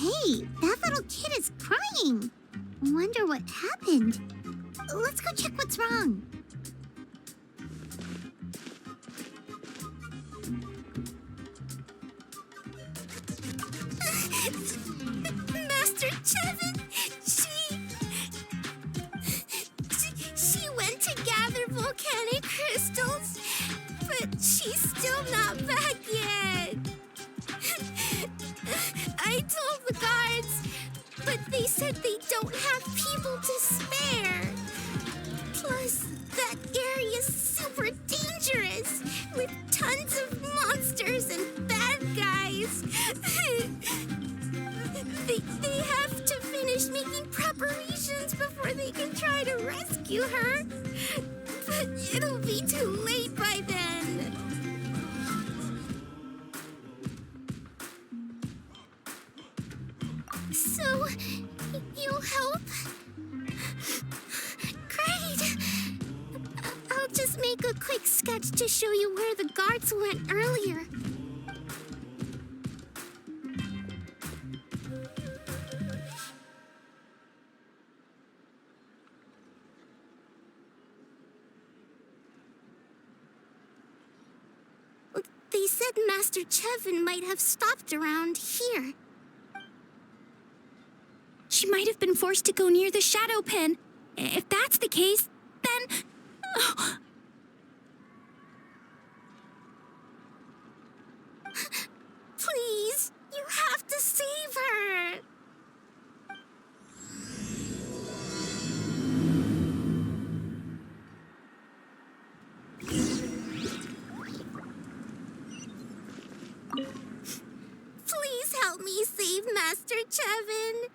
Hey, that little kid is crying. Wonder what happened. Let's go check what's wrong. Master Chevin, she went to gather volcanic crystals, but she's still not back yet. I told the guards, but they said they don't have people to spare. Plus, that area's super dangerous, with tons of monsters and bad guys. They have to finish making preparations before they can try to rescue her. But it'll be too late by then. So, you'll help? Great! I'll just make a quick sketch to show you where the guards went earlier. They said Master Chevin might have stopped around here. She might have been forced to go near the shadow pen. If that's the case, then... Oh. Please, you have to save her. Please help me save Master Chevin.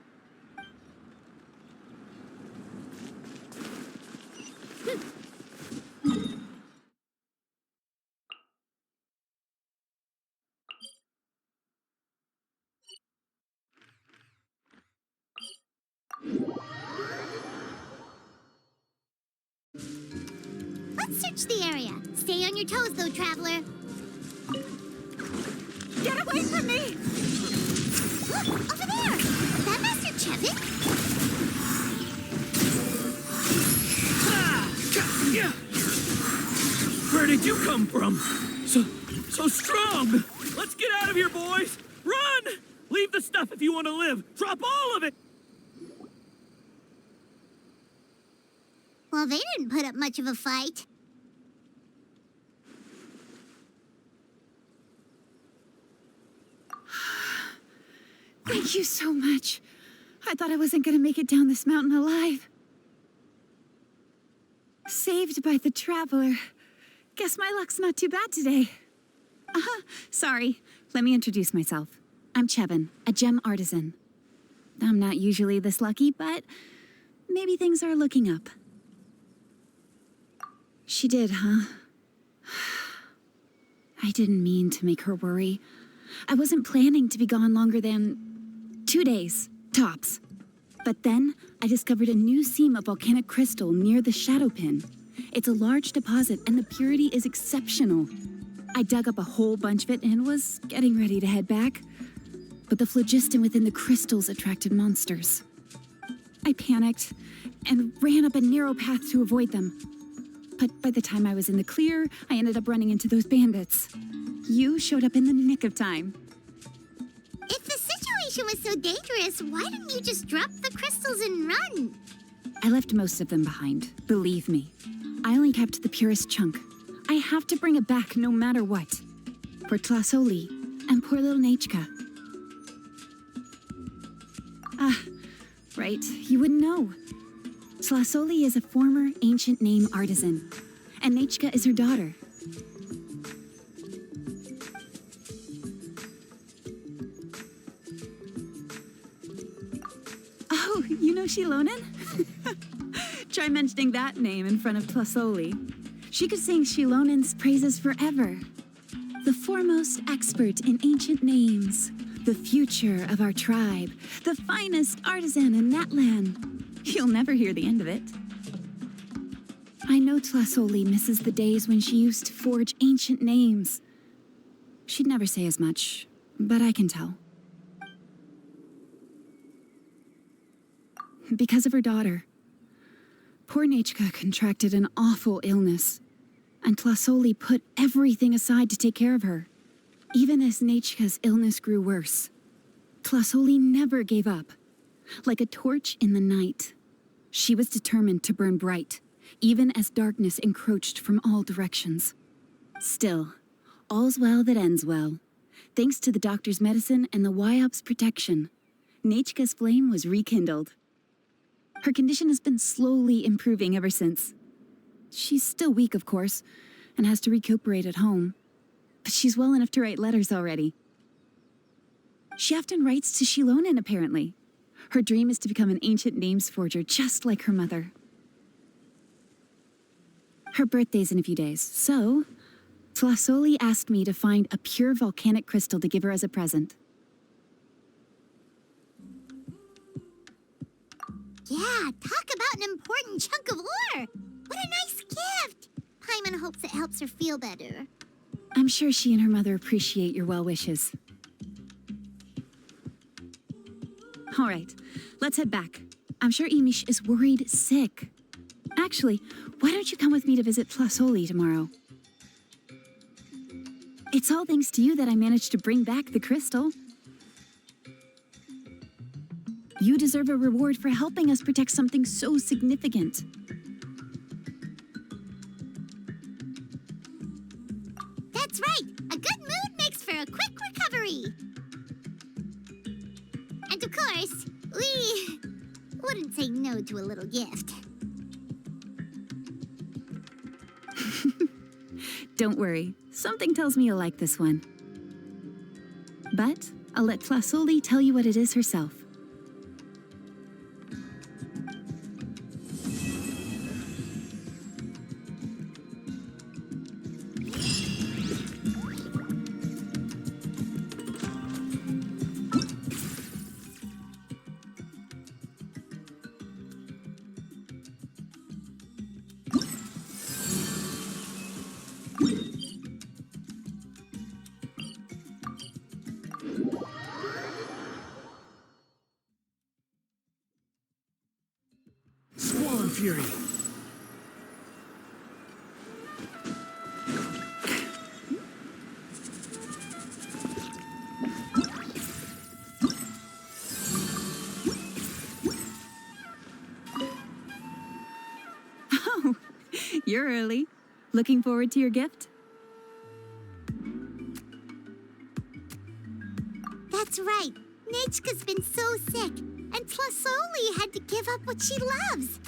Let's search the area. Stay on your toes, though, traveler. Get away from me! Look, over there! Is that Master Chevin? Where did you come from? So strong! Let's get out of here, boys! Run! Leave the stuff if you want to live. Drop all of it! Well, they didn't put up much of a fight. Thank you so much. I thought I wasn't gonna make it down this mountain alive. Saved by the traveler. Guess my luck's not too bad today. Sorry. Let me introduce myself. I'm Chevin, a gem artisan. I'm not usually this lucky, but maybe things are looking up. She did, huh? I didn't mean to make her worry. I wasn't planning to be gone longer than 2 days, tops. But then, I discovered a new seam of volcanic crystal near the shadow pin. It's a large deposit, and the purity is exceptional. I dug up a whole bunch of it and was getting ready to head back. But the phlogiston within the crystals attracted monsters. I panicked and ran up a narrow path to avoid them. But by the time I was in the clear, I ended up running into those bandits. You showed up in the nick of time. If the situation was so dangerous, why didn't you just drop the crystals and run? I left most of them behind, believe me. I only kept the purest chunk. I have to bring it back no matter what. For Tlasoli and poor little Nechka. Right, you wouldn't know. Tlasoli is a former ancient name artisan, and Nechka is her daughter. Oh, you know Xilonen? Try mentioning that name in front of Tlasoli. She could sing Xilonen's praises forever. The foremost expert in ancient names, the future of our tribe, the finest artisan in that land. You'll never hear the end of it. I know Tlasoli misses the days when she used to forge ancient names. She'd never say as much, but I can tell. because of her daughter. Poor Nechka contracted an awful illness, and Tlasoli put everything aside to take care of her. Even as Nechka's illness grew worse, Tlasoli never gave up. Like a torch in the night, she was determined to burn bright, even as darkness encroached from all directions. Still, all's well that ends well. Thanks to the doctor's medicine and the YOP's protection, Nechka's flame was rekindled. Her condition has been slowly improving ever since. She's still weak, of course, and has to recuperate at home. But she's well enough to write letters already. She often writes to Xilonen, apparently. Her dream is to become an ancient names forger, just like her mother. Her birthday's in a few days, so Tlasoli asked me to find a pure volcanic crystal to give her as a present. Yeah, talk about an important chunk of ore. What a nice gift. Paimon hopes it helps her feel better. I'm sure she and her mother appreciate your well wishes. All right, let's head back. I'm sure Imish is worried sick. Actually, why don't you come with me to visit Tlasoli tomorrow? It's all thanks to you that I managed to bring back the crystal. You deserve a reward for helping us protect something so significant. That's right. A good mood makes for a quick recovery. And of course, we wouldn't say no to a little gift. Don't worry, something tells me you'll like this one. But I'll let Tlasoli tell you what it is herself. Squall Fury. Oh, you're early. Looking forward to your gift? That's right. Nechka's been so sick, and Tlasoli had to give up what she loves.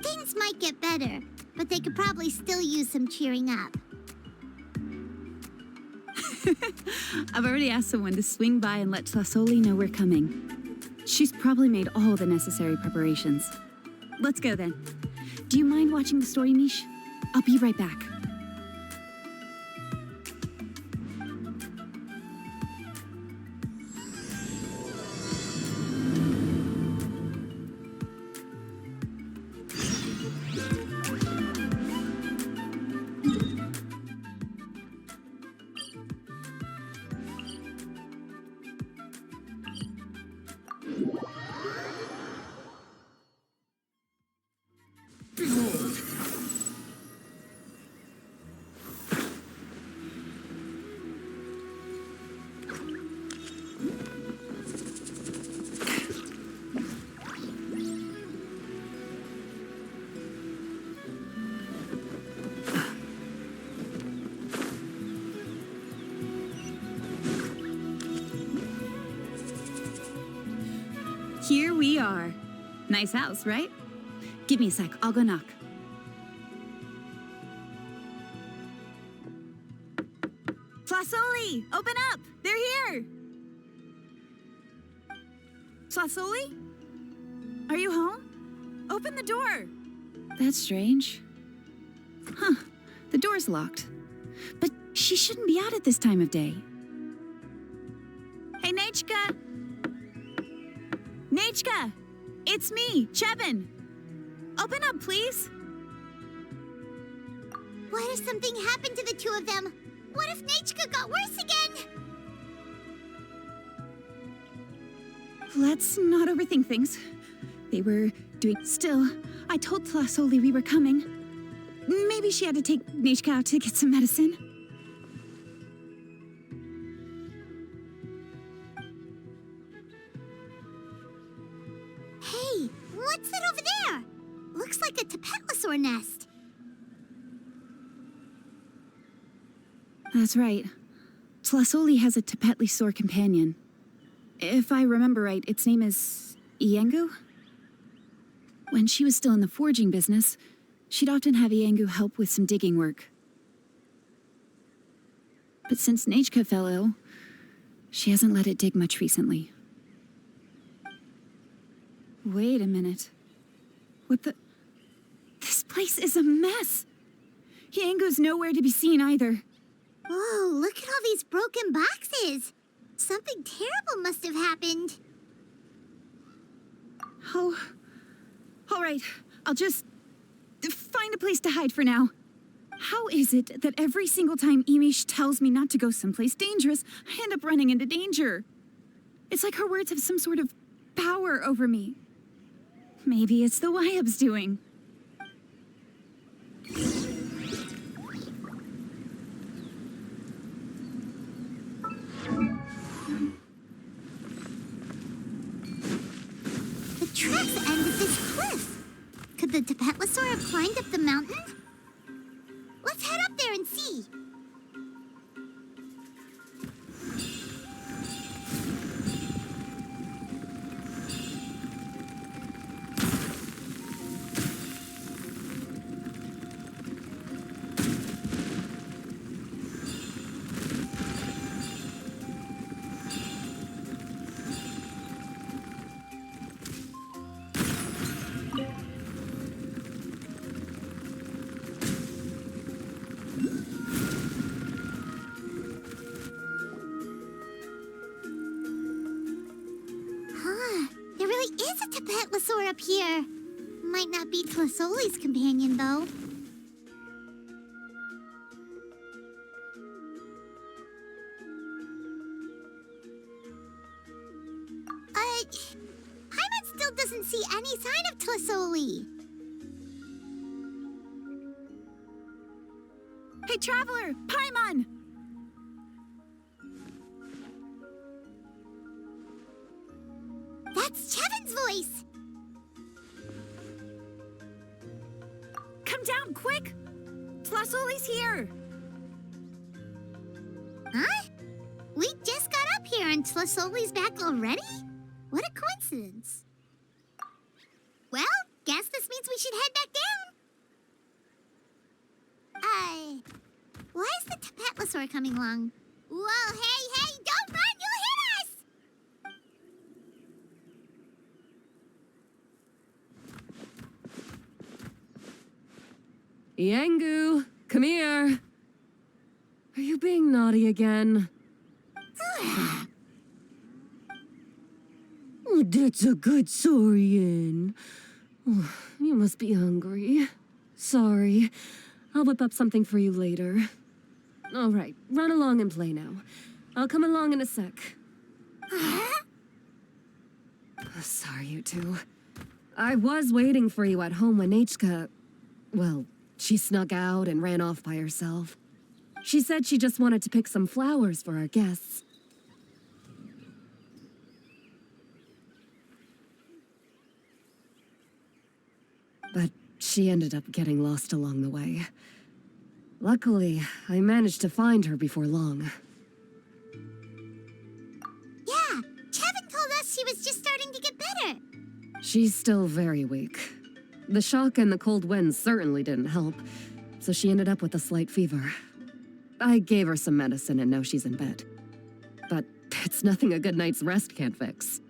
Things might get better, but they could probably still use some cheering up. I've already asked someone to swing by and let Tlasoli know we're coming. She's probably made all the necessary preparations. Let's go then. Do you mind watching the story, Mish? I'll be right back. Here we are. Nice house, right? Give me a sec, I'll go knock. Tlasoli, open up! They're here! Tlasoli? Are you home? Open the door! That's strange. Huh, the door's locked. But she shouldn't be out at this time of day. Hey, Nechka! Nechka! It's me, Chevin! Open up, please! What if something happened to the two of them? What if Nechka got worse again? Let's not overthink things. They were doing... Still, I told Tlasoli we were coming. Maybe she had to take Nishka out to get some medicine. Hey, what's that over there? Looks like a Tapetlosaur nest. That's right. Tlasoli has a Tapetlosaur companion. If I remember right, its name is Iengu? When she was still in the forging business, she'd often have Iengu help with some digging work. But since Nejka fell ill, she hasn't let it dig much recently. Wait a minute. What the... This place is a mess! Iengu's nowhere to be seen either. Whoa, look at all these broken boxes. Something terrible must have happened. Oh... All right, I'll just... find a place to hide for now. How is it that every single time Imish tells me not to go someplace dangerous, I end up running into danger? It's like her words have some sort of power over me. Maybe it's the Wyab's doing. The tracks end at this cliff. Could the Tapetlosaur have climbed up the mountain? Let's head up there and see. There really is a Tapetlosaur up here. Might not be Tlasoli's companion, though. Paimon still doesn't see any sign of Tlasoli. Hey, Traveler! Paimon! That's Chevin's voice! Come down, quick! Tlasoli's here! Huh? We just got up here and Tlasoli's back already? What a coincidence. Well, guess this means we should head back down. Why is the Tapetlosaur coming along? Whoa, hey, don't run, you'll hit us! Iengu, come here. Are you being naughty again? Oh, that's a good saurian. Oh, you must be hungry. Sorry. I'll whip up something for you later. All right, run along and play now. I'll come along in a sec. Sorry, you two. I was waiting for you at home when Nejka... Well, she snuck out and ran off by herself. She said she just wanted to pick some flowers for our guests. But she ended up getting lost along the way. Luckily, I managed to find her before long. Yeah, Chevin told us she was just starting to get better. She's still very weak. The shock and the cold winds certainly didn't help, so she ended up with a slight fever. I gave her some medicine and now she's in bed. But it's nothing a good night's rest can't fix.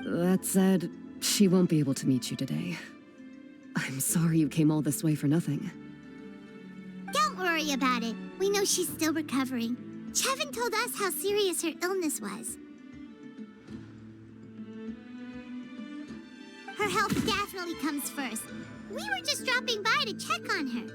That said, she won't be able to meet you today. I'm sorry you came all this way for nothing. Don't worry about it. We know she's still recovering. Chevin told us how serious her illness was. Her health definitely comes first. We were just dropping by to check on her.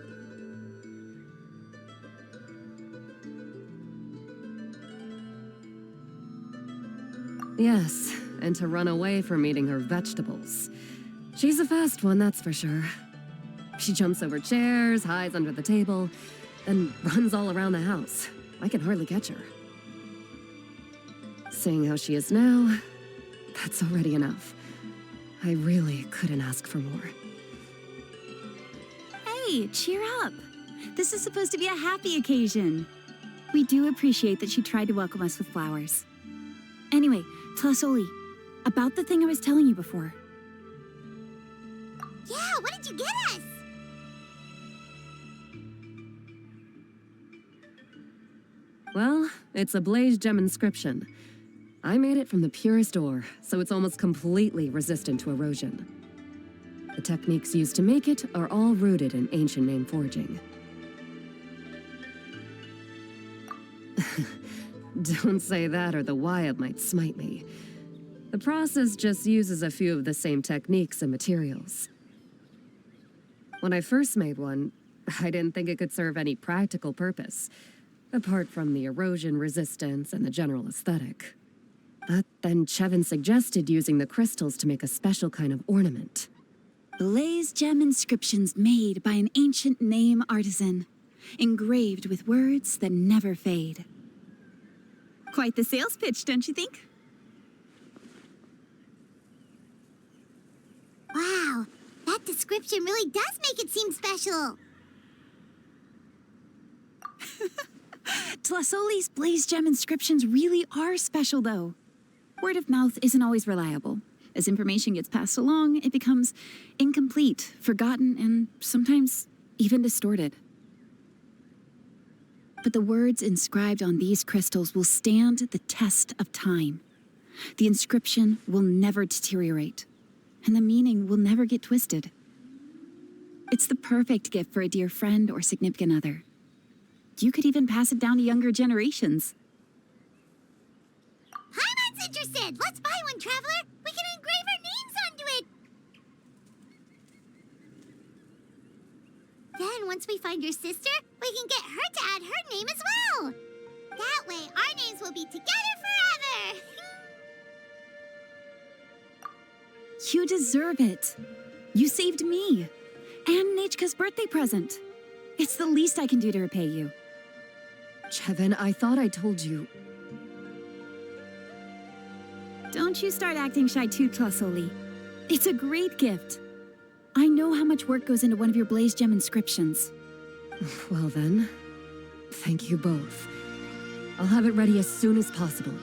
Yes, and to run away from eating her vegetables. She's a fast one, that's for sure. She jumps over chairs, hides under the table, then runs all around the house. I can hardly catch her. Seeing how she is now, that's already enough. I really couldn't ask for more. Hey, cheer up. This is supposed to be a happy occasion. We do appreciate that she tried to welcome us with flowers. Anyway, Tlasoli, about the thing I was telling you before. Yeah, what did you get us? Well, it's a blaze gem inscription. I made it from the purest ore, so it's almost completely resistant to erosion. The techniques used to make it are all rooted in ancient name forging. Don't say that or the Wyatt might smite me. The process just uses a few of the same techniques and materials. When I first made one, I didn't think it could serve any practical purpose, apart from the erosion resistance and the general aesthetic. But then Chevin suggested using the crystals to make a special kind of ornament. Blaze gem inscriptions made by an ancient name artisan, engraved with words that never fade. Quite the sales pitch, don't you think? Wow, that description really does make it seem special. Tlasoli's blaze gem inscriptions really are special, though. Word of mouth isn't always reliable. As information gets passed along, it becomes incomplete, forgotten, and sometimes even distorted. But the words inscribed on these crystals will stand the test of time. The inscription will never deteriorate, and the meaning will never get twisted. It's the perfect gift for a dear friend or significant other. You could even pass it down to younger generations. Paimon's interested! Let's buy one, Traveler! We can engrave our names onto it! Then, once we find your sister, we can get her to add her name as well! That way, our names will be together forever! You deserve it. You saved me. And Nechka's birthday present. It's the least I can do to repay you. Chevin, I thought I told you. Don't you start acting shy too, Tlasoli. It's a great gift. I know how much work goes into one of your blaze gem inscriptions. Well then, thank you both. I'll have it ready as soon as possible.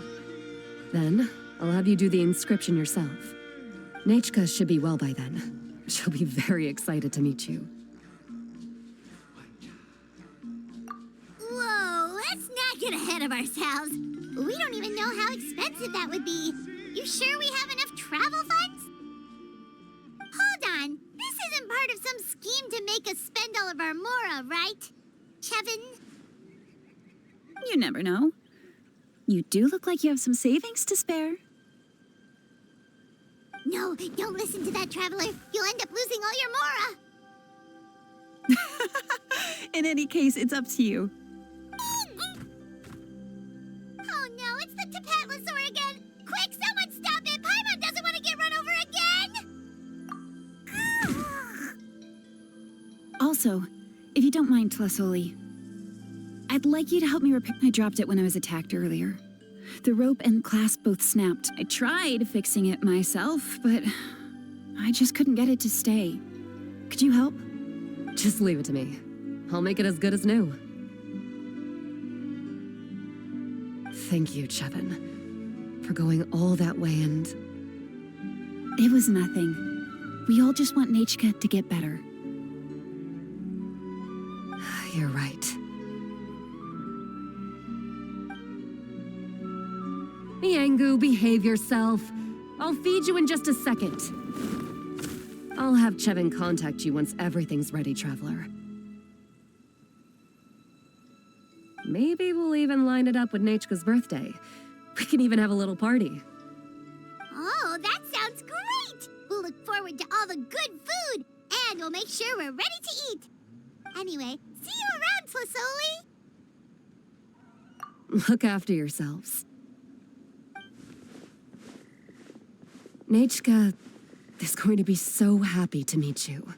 Then, I'll have you do the inscription yourself. Nechka should be well by then. She'll be very excited to meet you. Whoa, let's not get ahead of ourselves. We don't even know how expensive that would be. You sure we have enough travel funds? Hold on. This isn't part of some scheme to make us spend all of our mora, right? Chevin? You never know. You do look like you have some savings to spare. No, don't listen to that, Traveler. You'll end up losing all your mora. In any case, it's up to you. Oh no, it's the Tapatlosaur again! Quick, someone stop it! Paimon doesn't want to get run over again! Also, if you don't mind, Tlasoli, I'd like you to help me repair. I dropped it when I was attacked earlier. The rope and clasp both snapped. I tried fixing it myself, but I just couldn't get it to stay. Could you help? Just leave it to me. I'll make it as good as new. Thank you, Chevin, for going all that way and... It was nothing. We all just want Nechka to get better. You're right. Miangu, behave yourself. I'll feed you in just a second. I'll have Chevin contact you once everything's ready, Traveler. Maybe we'll even line it up with Nechka's birthday. We can even have a little party. Oh, that sounds great! We'll look forward to all the good food, and we'll make sure we're ready to eat. Anyway, see you around, Tlasoli! Look after yourselves. Nechka is going to be so happy to meet you.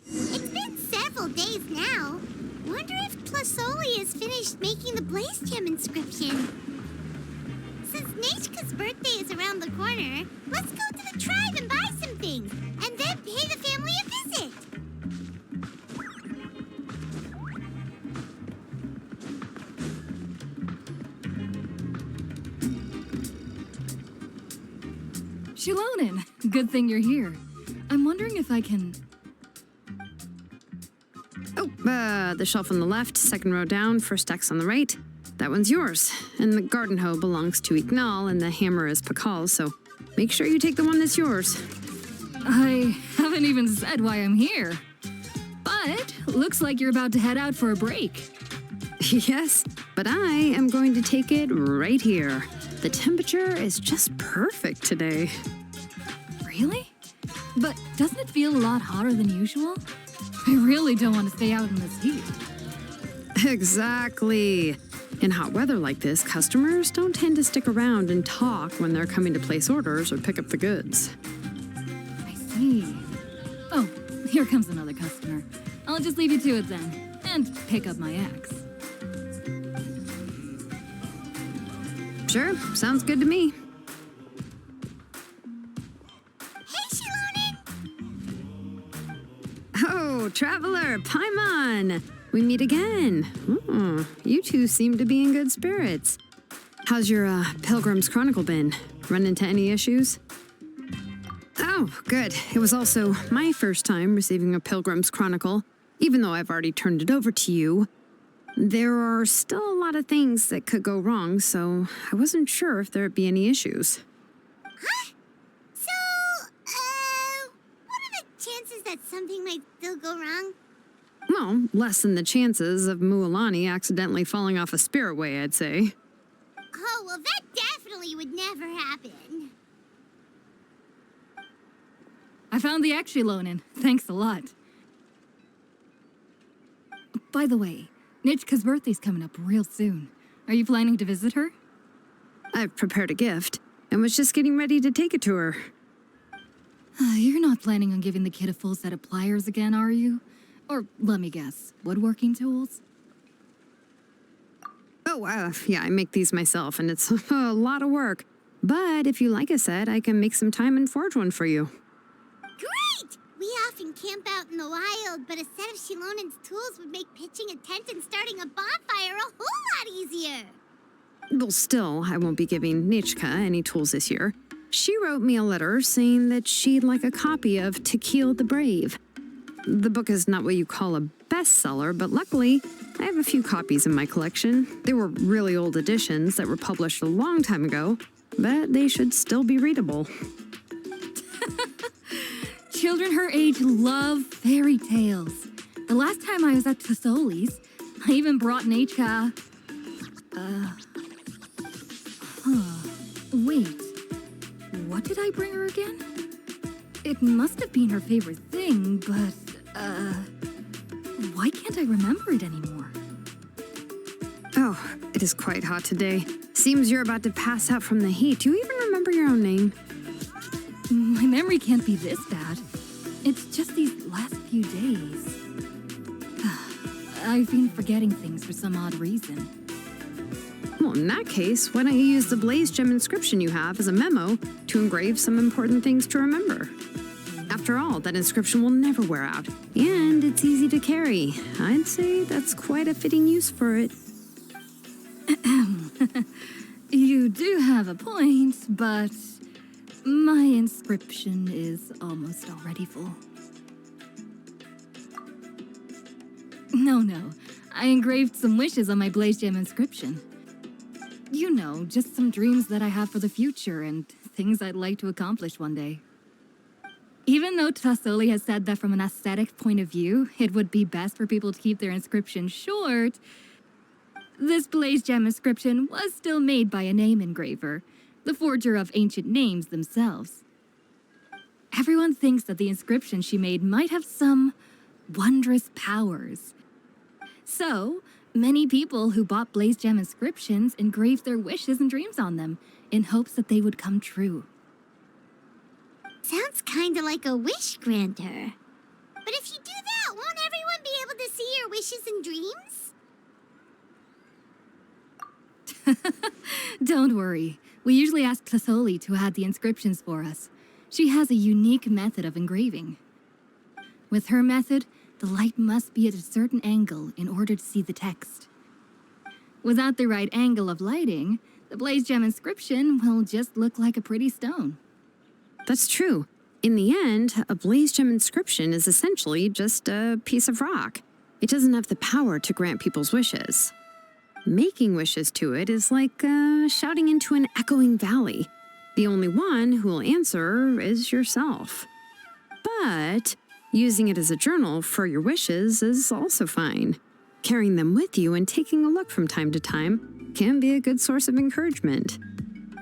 It's been several days now. Wonder if Plasoli has finished making the Blaze Gem inscription. Since Nechka's birthday is around the corner, let's go to the tribe and buy some things, and then pay the family a visit. Xilonen, good thing you're here. I'm wondering if I can... Oh, the shelf on the left, second row down, first X on the right. That one's yours. And the garden hoe belongs to Ignal, and the hammer is Pakal's, so make sure you take the one that's yours. I haven't even said why I'm here. But looks like you're about to head out for a break. Yes, but I am going to take it right here. The temperature is just perfect today. Really? But doesn't it feel a lot hotter than usual? I really don't want to stay out in this heat. Exactly. In hot weather like this, customers don't tend to stick around and talk when they're coming to place orders or pick up the goods. I see. Oh, here comes another customer. I'll just leave you to it then, and pick up my axe. Sure, sounds good to me. Hey, Xilonen! Oh, Traveler, Paimon! We meet again. You two seem to be in good spirits. How's your Pilgrim's Chronicle been? Run into any issues? Oh, good. It was also my first time receiving a Pilgrim's Chronicle, even though I've already turned it over to you. There are still a lot of things that could go wrong, so I wasn't sure if there'd be any issues. Huh? So, what are the chances that something might still go wrong? Well, less than the chances of Mualani accidentally falling off a spirit way, I'd say. Oh, well, that definitely would never happen. I found the axe, Xilonen. Thanks a lot. By the way, Nechka's birthday's coming up real soon. Are you planning to visit her? I've prepared a gift and was just getting ready to take it to her. You're not planning on giving the kid a full set of pliers again, are you? Or, let me guess, woodworking tools? Oh, yeah, I make these myself, and it's a lot of work. But if you like a set, I can make some time and forge one for you. Great! We often camp out in the wild, but a set of Xilonen's tools would make pitching a tent and starting a bonfire a whole lot easier. Well, still, I won't be giving Nechka any tools this year. She wrote me a letter saying that she'd like a copy of To Kill the Brave. The book is not what you call a bestseller, but luckily, I have a few copies in my collection. They were really old editions that were published a long time ago, but they should still be readable. Children her age love fairy tales. The last time I was at Tasoli's, I even brought Nechka... Wait. What did I bring her again? It must have been her favorite thing, but, why can't I remember it anymore? Oh, it is quite hot today. Seems you're about to pass out from the heat. Do you even remember your own name? My memory can't be this bad. It's just these last few days. I've been forgetting things for some odd reason. Well, in that case, why don't you use the Blaze Gem inscription you have as a memo to engrave some important things to remember? After all, that inscription will never wear out, and it's easy to carry. I'd say that's quite a fitting use for it. You do have a point, but my inscription is almost already full. No. I engraved some wishes on my blaze gem inscription. You know, just some dreams that I have for the future and things I'd like to accomplish one day. Even though Tasoli has said that from an aesthetic point of view, it would be best for people to keep their inscription short, this blaze gem inscription was still made by a name engraver, the forger of ancient names themselves. Everyone thinks that the inscription she made might have some wondrous powers. So, many people who bought blaze gem inscriptions engraved their wishes and dreams on them in hopes that they would come true. Sounds kinda like a wish granter. But if you do that, won't everyone be able to see your wishes and dreams? Don't worry. We usually ask Tasoli to add the inscriptions for us. She has a unique method of engraving. With her method, the light must be at a certain angle in order to see the text. Without the right angle of lighting, the blaze gem inscription will just look like a pretty stone. That's true. In the end, a blaze gem inscription is essentially just a piece of rock. It doesn't have the power to grant people's wishes. Making wishes to it is like shouting into an echoing valley. The only one who will answer is yourself. But using it as a journal for your wishes is also fine. Carrying them with you and taking a look from time to time can be a good source of encouragement.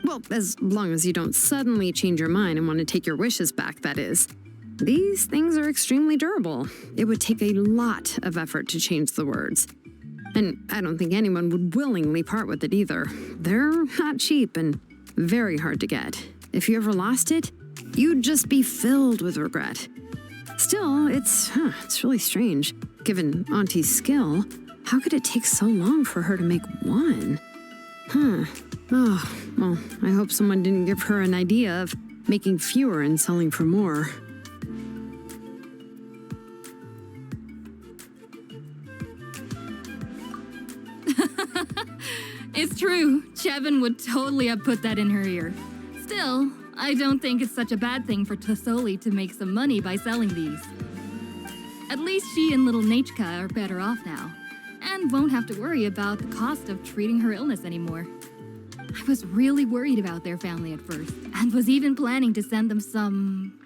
Well, as long as you don't suddenly change your mind and want to take your wishes back, that is. These things are extremely durable. It would take a lot of effort to change the words. And I don't think anyone would willingly part with it either. They're not cheap and very hard to get. If you ever lost it, you'd just be filled with regret. Still, it's really strange. Given Auntie's skill, how could it take so long for her to make one? Oh, well, I hope someone didn't give her an idea of making fewer and selling for more. It's true. Chevin would totally have put that in her ear. Still, I don't think it's such a bad thing for Tasoli to make some money by selling these. At least she and little Nachka are better off now, and won't have to worry about the cost of treating her illness anymore. I was really worried about their family at first, and was even planning to send them some...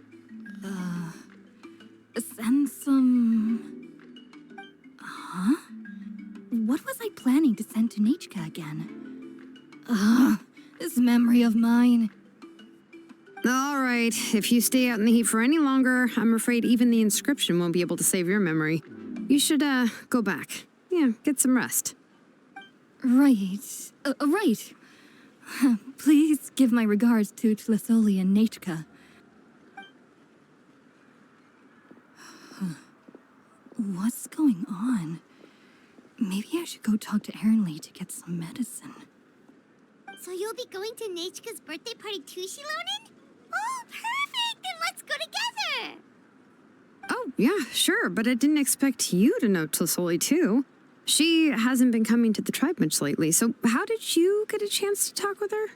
What was I planning to send to Nachka again? This memory of mine. All right, if you stay out in the heat for any longer, I'm afraid even the inscription won't be able to save your memory. You should, go back. Yeah, get some rest. Right. Right. Please give my regards to Tlasoli and Nachka. What's going on? Maybe I should go talk to Ernly to get some medicine. So you'll be going to Nachka's birthday party too, Xilonen? Oh, perfect! Then let's go together! Oh, yeah, sure, but I didn't expect you to know Tlasoli too. She hasn't been coming to the tribe much lately, so how did you get a chance to talk with her?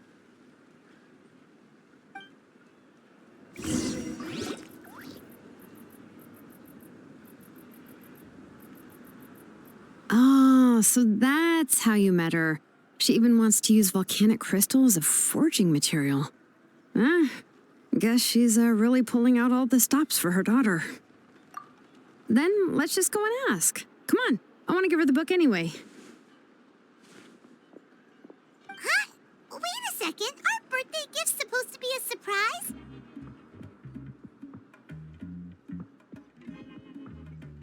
Oh, so that's how you met her. She even wants to use volcanic crystal as a forging material. Guess she's really pulling out all the stops for her daughter. Then let's just go and ask. Come on, I want to give her the book anyway. Huh? Wait a second. Aren't birthday gifts supposed to be a surprise?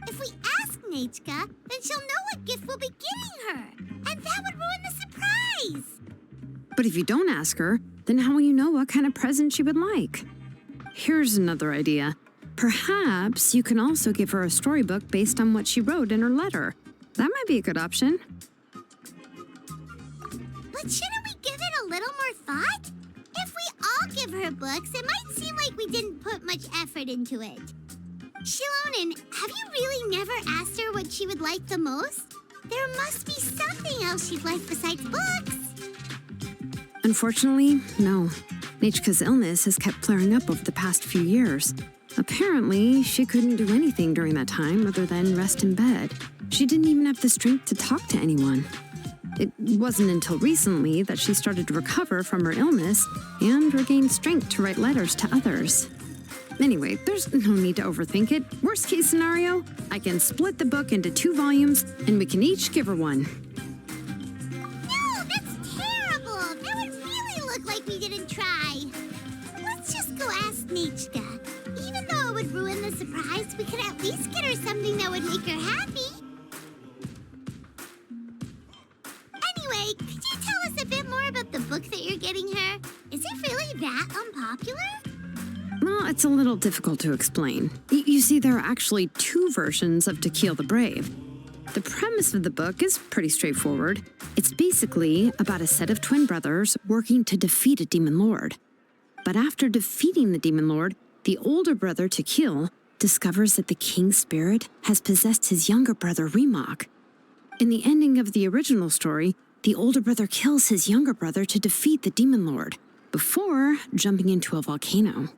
If we ask Nachka, then she'll know what gift we'll be getting her. And that would ruin the surprise. But if you don't ask her, then how will you know what kind of present she would like? Here's another idea. Perhaps you can also give her a storybook based on what she wrote in her letter. That might be a good option. But shouldn't we give it a little more thought? If we all give her books, it might seem like we didn't put much effort into it. Xilonen, have you really never asked her what she would like the most? There must be something else she'd like besides books. Unfortunately, no. Nachka's illness has kept flaring up over the past few years. Apparently, she couldn't do anything during that time other than rest in bed. She didn't even have the strength to talk to anyone. It wasn't until recently that she started to recover from her illness and regained strength to write letters to others. Anyway, there's no need to overthink it. Worst case scenario, I can split the book into 2 volumes and we can each give her one. No, that's terrible. That would really look like we didn't try. Let's just go ask Nichka. Even though it would ruin the surprise, we could at least get her something that would make her happy. Anyway, could you tell us a bit more about the book that you're getting her? Is it really that unpopular? Well, it's a little difficult to explain. You see, there are actually 2 versions of To Kill the Brave. The premise of the book is pretty straightforward. It's basically about a set of twin brothers working to defeat a demon lord. But after defeating the demon lord, the older brother, To Kill, discovers that the king's spirit has possessed his younger brother, Remok. In the ending of the original story, the older brother kills his younger brother to defeat the demon lord, before jumping into a volcano.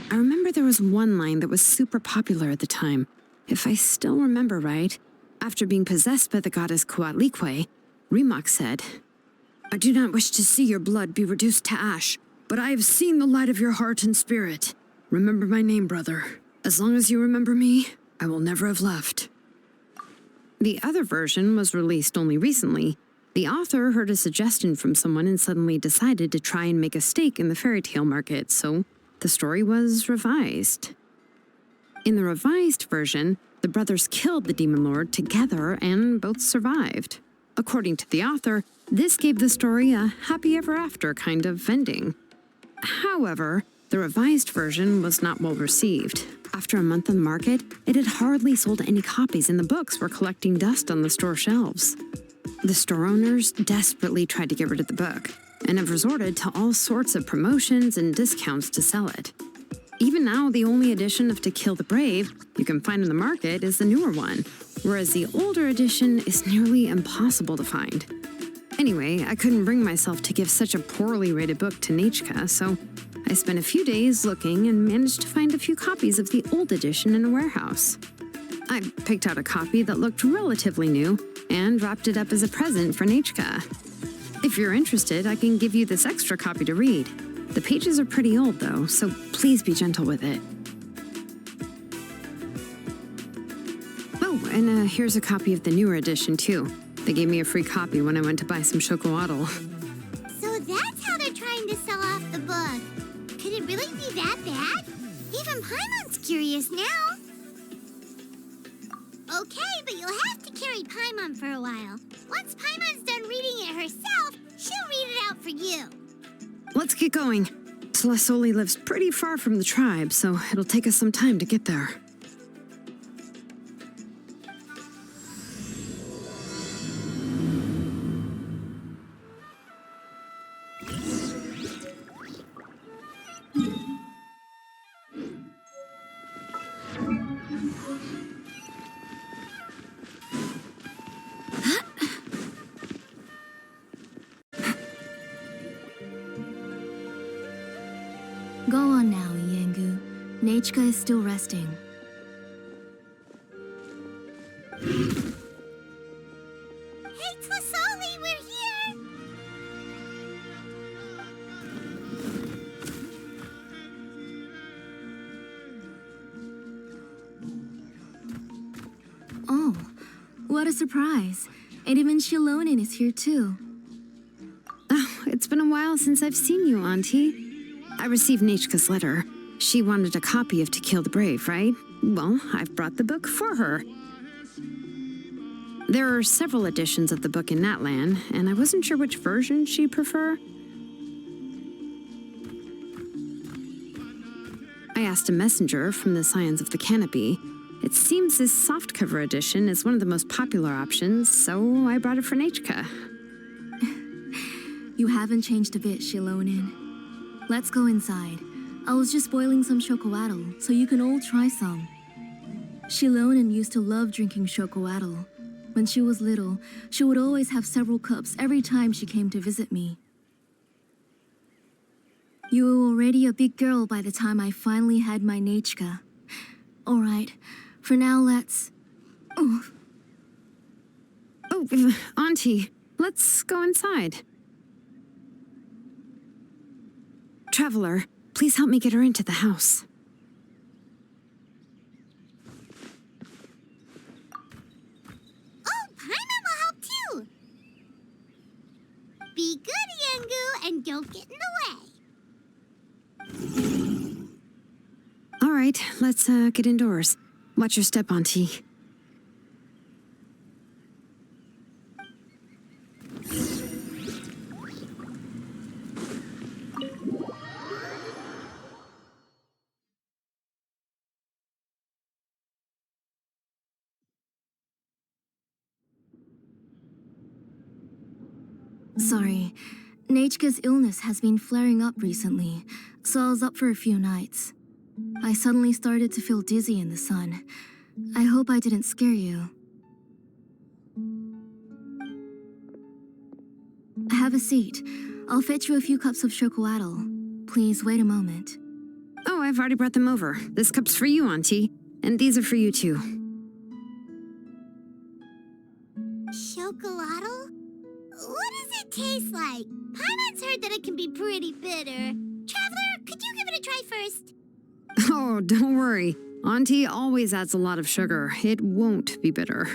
I remember there was one line that was super popular at the time. If I still remember right, after being possessed by the goddess Coatlicue, Remok said, "I do not wish to see your blood be reduced to ash, but I have seen the light of your heart and spirit. Remember my name, brother. As long as you remember me, I will never have left." The other version was released only recently. The author heard a suggestion from someone and suddenly decided to try and make a stake in the fairy tale market, so the story was revised. In the revised version, the brothers killed the demon lord together and both survived. According to the author, this gave the story a happy ever after kind of ending. However, the revised version was not well received. After a month on the market, it had hardly sold any copies and the books were collecting dust on the store shelves. The store owners desperately tried to get rid of the book and have resorted to all sorts of promotions and discounts to sell it. Even now, the only edition of To Kill the Brave you can find on the market is the newer one, whereas the older edition is nearly impossible to find. Anyway, I couldn't bring myself to give such a poorly rated book to Nichka, so I spent a few days looking and managed to find a few copies of the old edition in a warehouse. I picked out a copy that looked relatively new and wrapped it up as a present for Nichka. If you're interested, I can give you this extra copy to read. The pages are pretty old, though, so please be gentle with it. Oh, and here's a copy of the newer edition, too. They gave me a free copy when I went to buy some chocolatl. So that's how they're trying to sell off the book. Could it really be that bad? Even Paimon's curious now. Okay, but you'll have to carry Paimon for a while. Once Paimon's done reading it herself, she'll read it out for you. Let's get going. Celesoli lives pretty far from the tribe, so it'll take us some time to get there. Go on now, Yengu. Nichka is still resting. Hey, Tlasoli, we're here! Oh, what a surprise. And even Xilonen is here too. Oh, it's been a while since I've seen you, Auntie. I received Nichka's letter. She wanted a copy of To Kill the Brave, right? Well, I've brought the book for her. There are several editions of the book in Natlan, and I wasn't sure which version she'd prefer. I asked a messenger from the Scions of the Canopy. It seems this softcover edition is one of the most popular options, so I brought it for Nichka. You haven't changed a bit, Xilonen. Let's go inside. I was just boiling some chocolatl, so you can all try some. Xilonen used to love drinking chocolatl. When she was little, she would always have several cups every time she came to visit me. You were already a big girl by the time I finally had my Nechka. All right, for now let's... Oh, Auntie, let's go inside. Traveler, please help me get her into the house. Oh, Paimon will help too. Be good, Yangu, and don't get in the way. All right, let's get indoors. Watch your step, Auntie. sorry. Nechka's illness has been flaring up recently, so I was up for a few nights. I suddenly started to feel dizzy in the sun. I hope I didn't scare you. Have a seat. I'll fetch you a few cups of chocolatl. Please wait a moment. Oh, I've already brought them over. This cup's for you, Auntie. And these are for you, too. Chocolatl? What does it taste like? Paimon's heard that it can be pretty bitter. Traveler, could you give it a try first? Oh, don't worry. Auntie always adds a lot of sugar. It won't be bitter.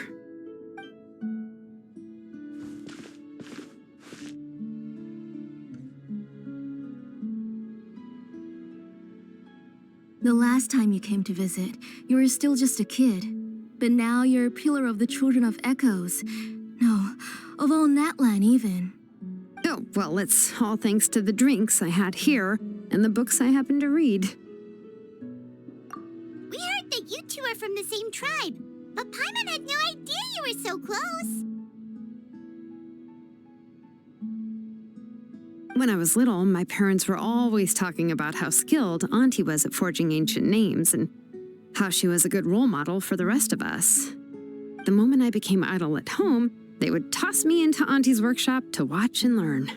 The last time you came to visit, you were still just a kid. But now you're a pillar of the Children of Echoes. No, of all Natlan even. Oh, well, it's all thanks to the drinks I had here and the books I happened to read. We heard that you two are from the same tribe, but Paimon had no idea you were so close. When I was little, my parents were always talking about how skilled Auntie was at forging ancient names and how she was a good role model for the rest of us. The moment I became idle at home, they would toss me into Auntie's workshop to watch and learn.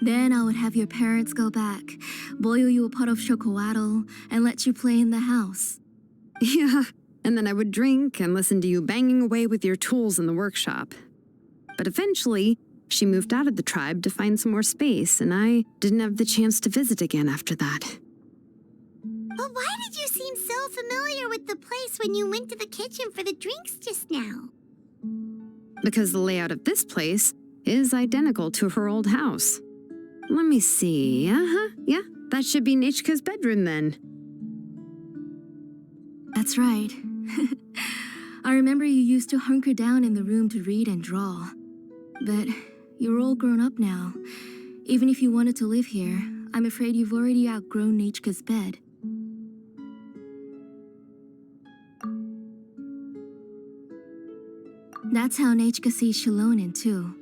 Then I would have your parents go back, boil you a pot of chocolatl, and let you play in the house. Yeah, and then I would drink and listen to you banging away with your tools in the workshop. But eventually, she moved out of the tribe to find some more space, and I didn't have the chance to visit again after that. But why did you seem so familiar with the place when you went to the kitchen for the drinks just now? Because the layout of this place is identical to her old house. Let me see. Yeah, that should be Nechka's bedroom then. That's right. I remember you used to hunker down in the room to read and draw. But you're all grown up now. Even if you wanted to live here, I'm afraid you've already outgrown Nechka's bed. That's how Nechka sees Xilonen too.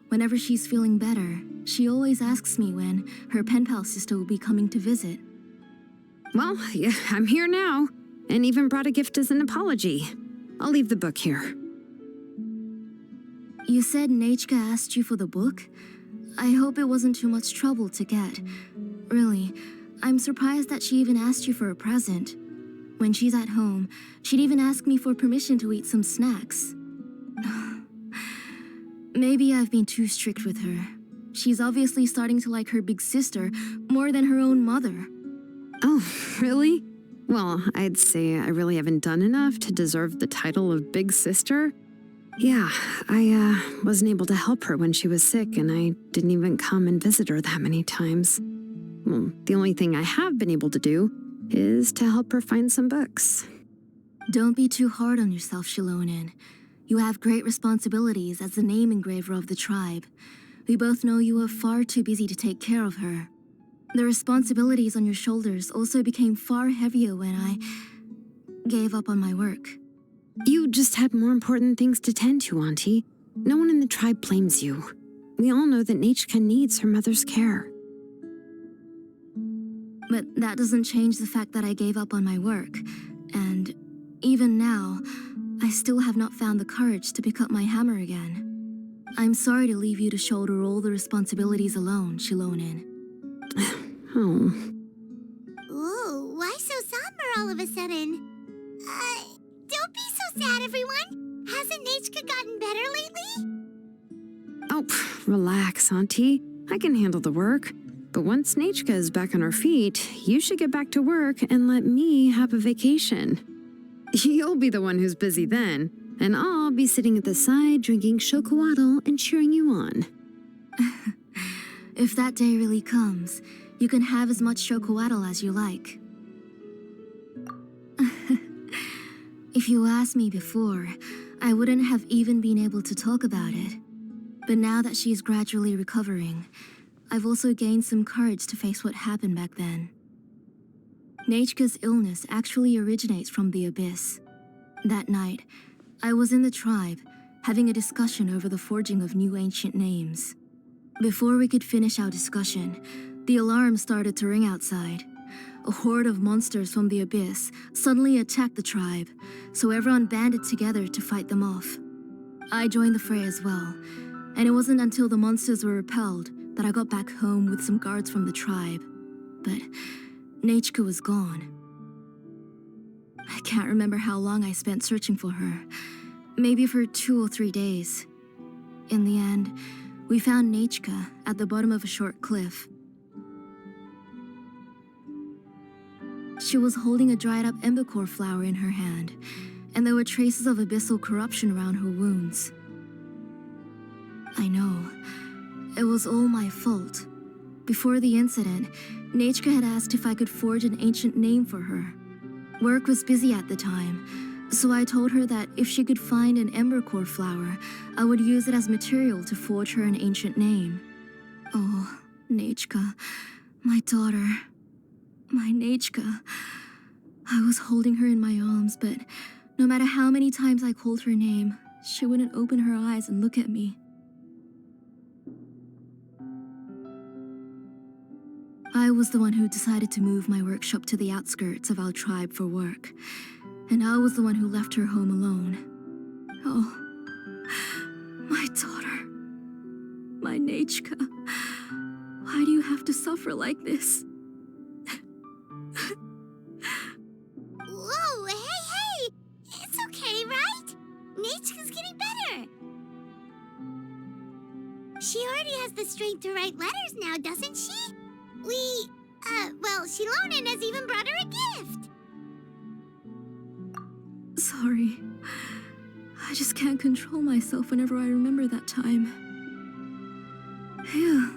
Whenever she's feeling better, she always asks me when her pen pal sister will be coming to visit. Well, yeah, I'm here now, and even brought a gift as an apology. I'll leave the book here. You said Nechka asked you for the book? I hope it wasn't too much trouble to get. Really, I'm surprised that she even asked you for a present. When she's at home, she'd even ask me for permission to eat some snacks. Maybe I've been too strict with her. She's obviously starting to like her big sister more than her own mother. Oh, really? Well, I'd say I really haven't done enough to deserve the title of big sister. Yeah, I wasn't able to help her when she was sick, and I didn't even come and visit her that many times. Well, the only thing I have been able to do is to help her find some books. Don't be too hard on yourself, Xilonen. You have great responsibilities as the name engraver of the tribe. We both know you are far too busy to take care of her. The responsibilities on your shoulders also became far heavier when I gave up on my work. You just had more important things to tend to, Auntie. No one in the tribe blames you. We all know that Nechka needs her mother's care. But that doesn't change the fact that I gave up on my work. And even now, I still have not found the courage to pick up my hammer again. I'm sorry to leave you to shoulder all the responsibilities alone, Xilonen. Oh. Whoa, why so somber all of a sudden? Don't be so sad, everyone. Hasn't Nechka gotten better lately? Oh, relax, Auntie. I can handle the work. But once Nechka is back on her feet, you should get back to work and let me have a vacation. You'll be the one who's busy then, and I'll be sitting at the side drinking chocolatl and cheering you on. If that day really comes, you can have as much chocolatl as you like. If you asked me before, I wouldn't have even been able to talk about it. But now that she's gradually recovering, I've also gained some courage to face what happened back then. Nechka's illness actually originates from the Abyss. That night, I was in the tribe, having a discussion over the forging of new ancient names. Before we could finish our discussion, the alarm started to ring outside. A horde of monsters from the Abyss suddenly attacked the tribe, so everyone banded together to fight them off. I joined the fray as well, and it wasn't until the monsters were repelled that I got back home with some guards from the tribe. But Nechka was gone. I can't remember how long I spent searching for her. Maybe for 2 or 3 days. In the end, we found Nechka at the bottom of a short cliff. She was holding a dried-up embercore flower in her hand, and there were traces of abyssal corruption around her wounds. I know. It was all my fault. Before the incident, Nechka had asked if I could forge an ancient name for her. Work was busy at the time, so I told her that if she could find an embercore flower, I would use it as material to forge her an ancient name. Oh, Nechka, my daughter. My Nechka. I was holding her in my arms, but no matter how many times I called her name, she wouldn't open her eyes and look at me. I was the one who decided to move my workshop to the outskirts of our tribe for work, and I was the one who left her home alone. Oh, my daughter. My Nechka. Why do you have to suffer like this? Whoa, hey! It's okay, right? Nechka's getting better. She already has the strength to write letters now, doesn't she? Xilonen has even brought her a gift. Sorry. I just can't control myself whenever I remember that time. Phew.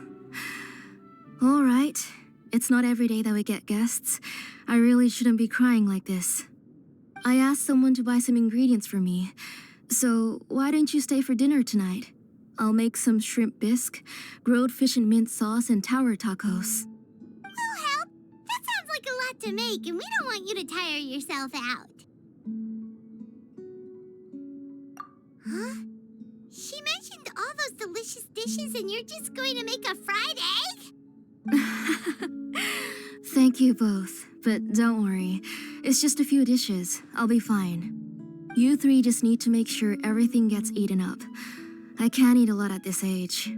All right. It's not every day that we get guests. I really shouldn't be crying like this. I asked someone to buy some ingredients for me. So why don't you stay for dinner tonight? I'll make some shrimp bisque, grilled fish and mint sauce, and tower tacos. We'll help. That sounds like a lot to make, and we don't want you to tire yourself out. Huh? She mentioned all those delicious dishes, and you're just going to make a fried egg? Thank you both, but don't worry. It's just a few dishes. I'll be fine. You three just need to make sure everything gets eaten up. I can't eat a lot at this age.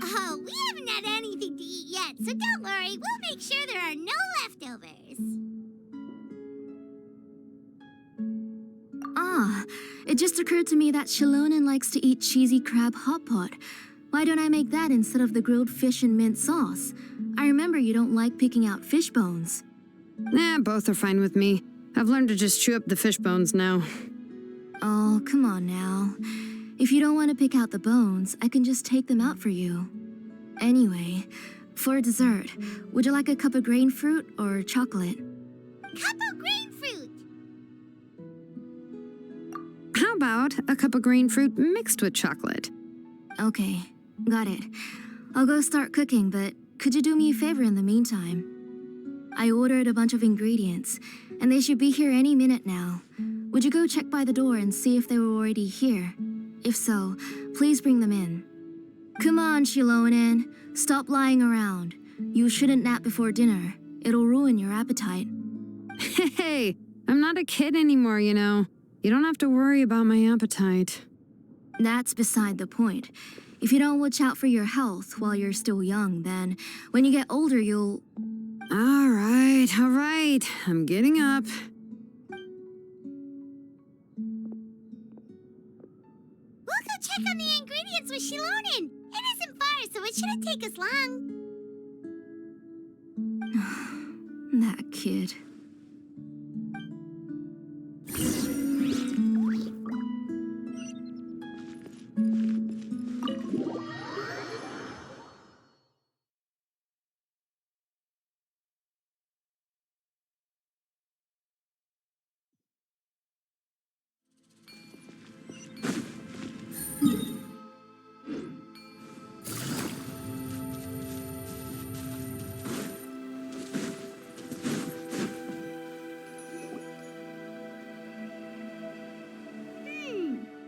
Oh, we haven't had anything to eat yet, so don't worry. We'll make sure there are no leftovers. It just occurred to me that Xilonen likes to eat cheesy crab hot pot. Why don't I make that instead of the grilled fish and mint sauce? I remember you don't like picking out fish bones. Both are fine with me. I've learned to just chew up the fish bones now. Oh, come on now. If you don't want to pick out the bones, I can just take them out for you. Anyway, for dessert, would you like a cup of grain fruit or chocolate? Cup of grain fruit! How about a cup of green fruit mixed with chocolate? Okay, got it. I'll go start cooking, but could you do me a favor in the meantime? I ordered a bunch of ingredients, and they should be here any minute now. Would you go check by the door and see if they were already here? If so, please bring them in. Come on, Xilonen. Stop lying around. You shouldn't nap before dinner. It'll ruin your appetite. Hey, I'm not a kid anymore, you know. You don't have to worry about my appetite. That's beside the point. If you don't watch out for your health while you're still young, then when you get older, you'll... All right. I'm getting up. We'll go check on the ingredients with Xilonen. It isn't far, so it shouldn't take us long. That kid.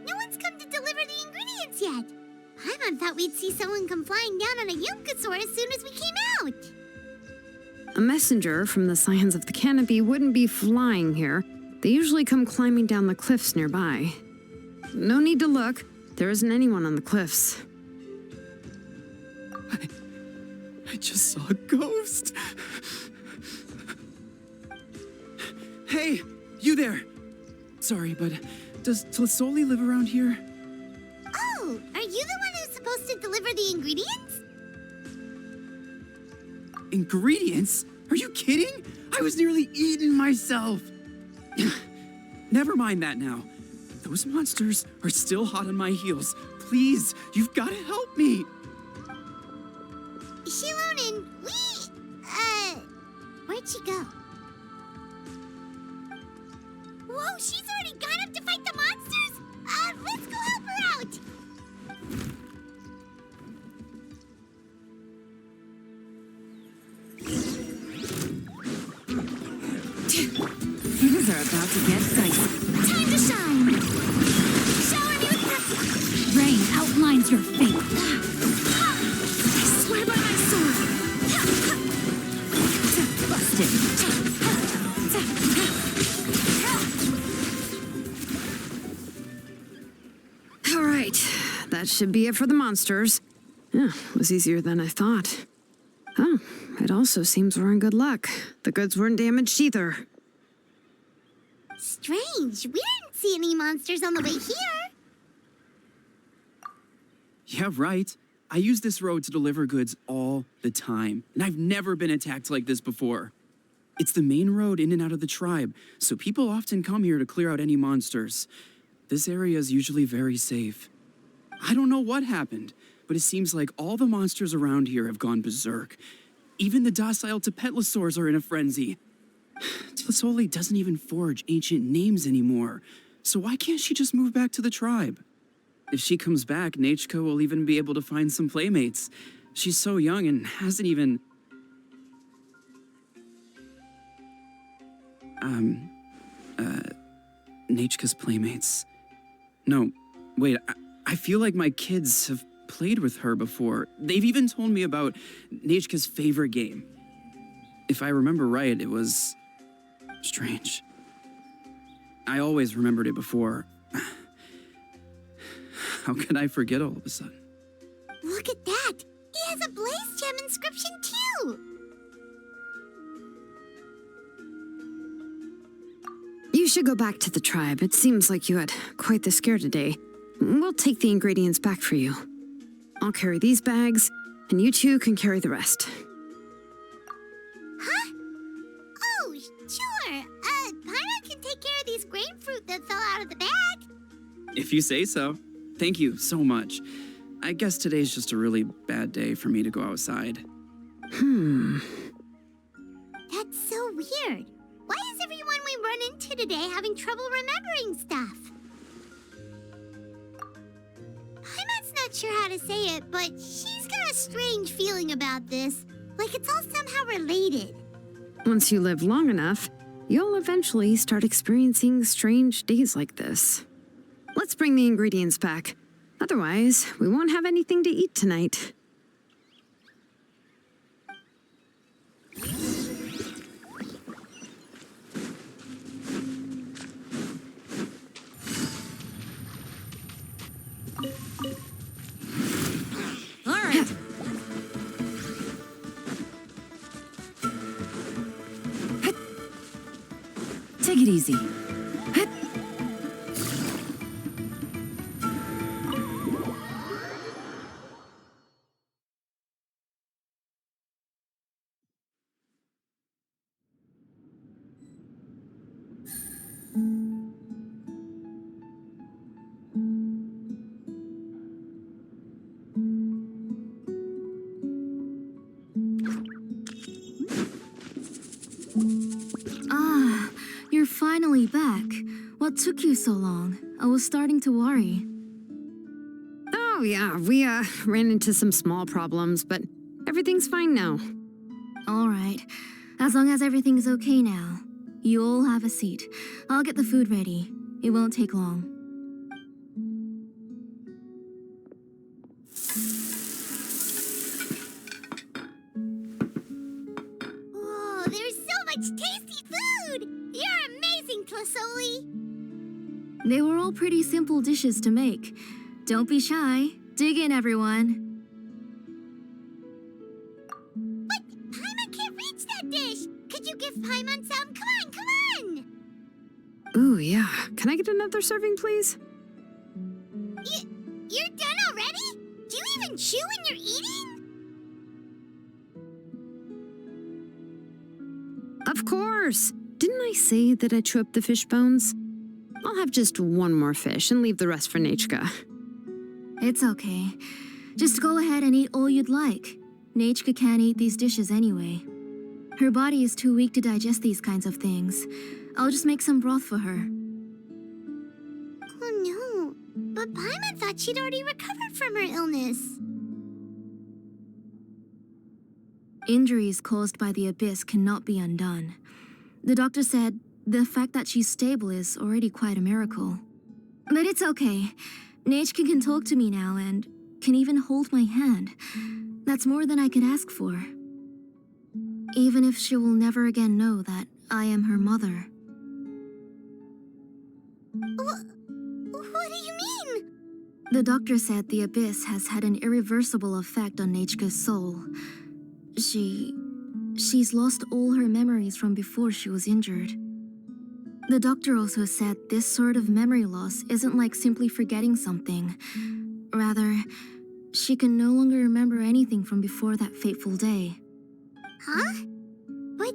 No one's come to deliver the ingredients yet. Paimon thought we'd see someone come flying down on a Yunkasaur as soon as we came out. A messenger from the Scions of the Canopy wouldn't be flying here. They usually come climbing down the cliffs nearby. No need to look. There isn't anyone on the cliffs. I just saw a ghost. Hey, you there. Sorry, but does Tlisoli live around here? Oh, are you the one who's supposed to deliver the ingredients? Ingredients? Are you kidding? I was nearly eating myself. Never mind that now. Those monsters are still hot on my heels. Please, you've got to help me. Xilonen, where'd she go? Whoa, she's already gone up to fight the monsters? Let's go help her out. Things are about to get dicey. Time to shine! Shower me with Rain outlines your fate. I swear by my sword! Busted. All right. That should be it for the monsters. Yeah, it was easier than I thought. Oh, it also seems we're in good luck. The goods weren't damaged either. Strange, we didn't see any monsters on the way here. Yeah, right. I use this road to deliver goods all the time, and I've never been attacked like this before. It's the main road in and out of the tribe, so people often come here to clear out any monsters. This area is usually very safe. I don't know what happened, but it seems like all the monsters around here have gone berserk. Even the docile Tepetlosaurs are in a frenzy. Tlisoli doesn't even forge ancient names anymore, so why can't she just move back to the tribe? If she comes back, Nachko will even be able to find some playmates. She's so young and hasn't even... Nachka's playmates. No, wait, I feel like my kids have played with her before. They've even told me about Nachka's favorite game. If I remember right, it was... strange. I always remembered it before. How could I forget all of a sudden? Look at that! He has a blaze gem inscription too! You should go back to the tribe. It seems like you had quite the scare today. We'll take the ingredients back for you. I'll carry these bags, and you two can carry the rest. Huh? Oh, sure. Paimon can take care of these grapefruit that fell out of the bag. If you say so. Thank you so much. I guess today's just a really bad day for me to go outside. That's so weird. Why is everyone we run into today having trouble remembering stuff? Paimon's not sure how to say it, but she's got a strange feeling about this. Like it's all somehow related. Once you live long enough, you'll eventually start experiencing strange days like this. Let's bring the ingredients back. Otherwise, we won't have anything to eat tonight. Take it easy. Ah, you're finally back. What took you so long? I was starting to worry. Oh, yeah, we ran into some small problems, but everything's fine now. All right. As long as everything's okay now. You all have a seat. I'll get the food ready. It won't take long. Oh, there's so much tasty food! You're amazing, Tlasoli! They were all pretty simple dishes to make. Don't be shy. Dig in, everyone. But Paimon can't reach that dish! Could you give Paimon some? Come on, come on! Ooh, yeah. Can I get another serving, please? You're done already? Do you even chew when you're eating? Of course! Didn't I say that I chew up the fish bones? I'll have just one more fish and leave the rest for Nechka. It's okay. Just go ahead and eat all you'd like. Nechka can't eat these dishes anyway. Her body is too weak to digest these kinds of things. I'll just make some broth for her. Oh no, but Paimon thought she'd already recovered from her illness. Injuries caused by the abyss cannot be undone. The doctor said the fact that she's stable is already quite a miracle. But it's okay. Nechka can talk to me now and can even hold my hand. That's more than I could ask for. Even if she will never again know that I am her mother. What do you mean? The doctor said the abyss has had an irreversible effect on Nechka's soul. She's lost all her memories from before she was injured. The doctor also said this sort of memory loss isn't like simply forgetting something. Rather, she can no longer remember anything from before that fateful day. Huh? But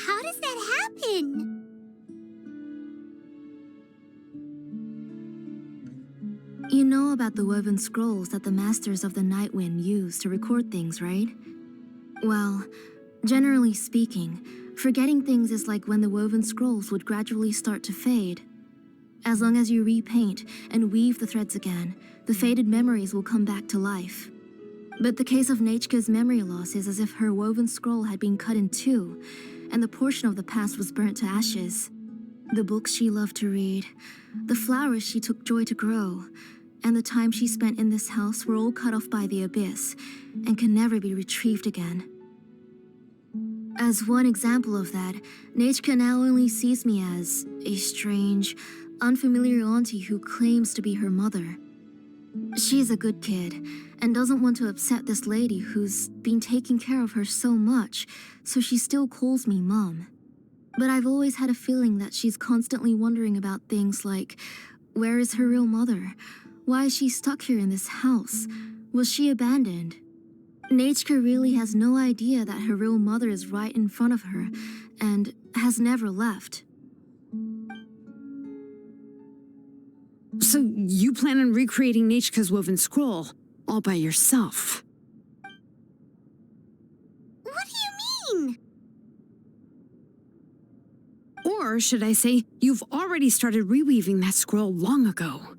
how does that happen? You know about the woven scrolls that the Masters of the Night Wind use to record things, right? Well, generally speaking, forgetting things is like when the woven scrolls would gradually start to fade. As long as you repaint and weave the threads again, the faded memories will come back to life. But the case of Nechka's memory loss is as if her woven scroll had been cut in two, and the portion of the past was burnt to ashes. The books she loved to read, the flowers she took joy to grow, and the time she spent in this house were all cut off by the abyss and can never be retrieved again. As one example of that, Nechka now only sees me as a strange, unfamiliar auntie who claims to be her mother. She's a good kid and doesn't want to upset this lady who's been taking care of her so much, so she still calls me Mom. But I've always had a feeling that she's constantly wondering about things like, where is her real mother? Why is she stuck here in this house? Was she abandoned? Nechka really has no idea that her real mother is right in front of her and has never left. So you plan on recreating Nechka's woven scroll all by yourself? What do you mean? Or should I say, you've already started reweaving that scroll long ago?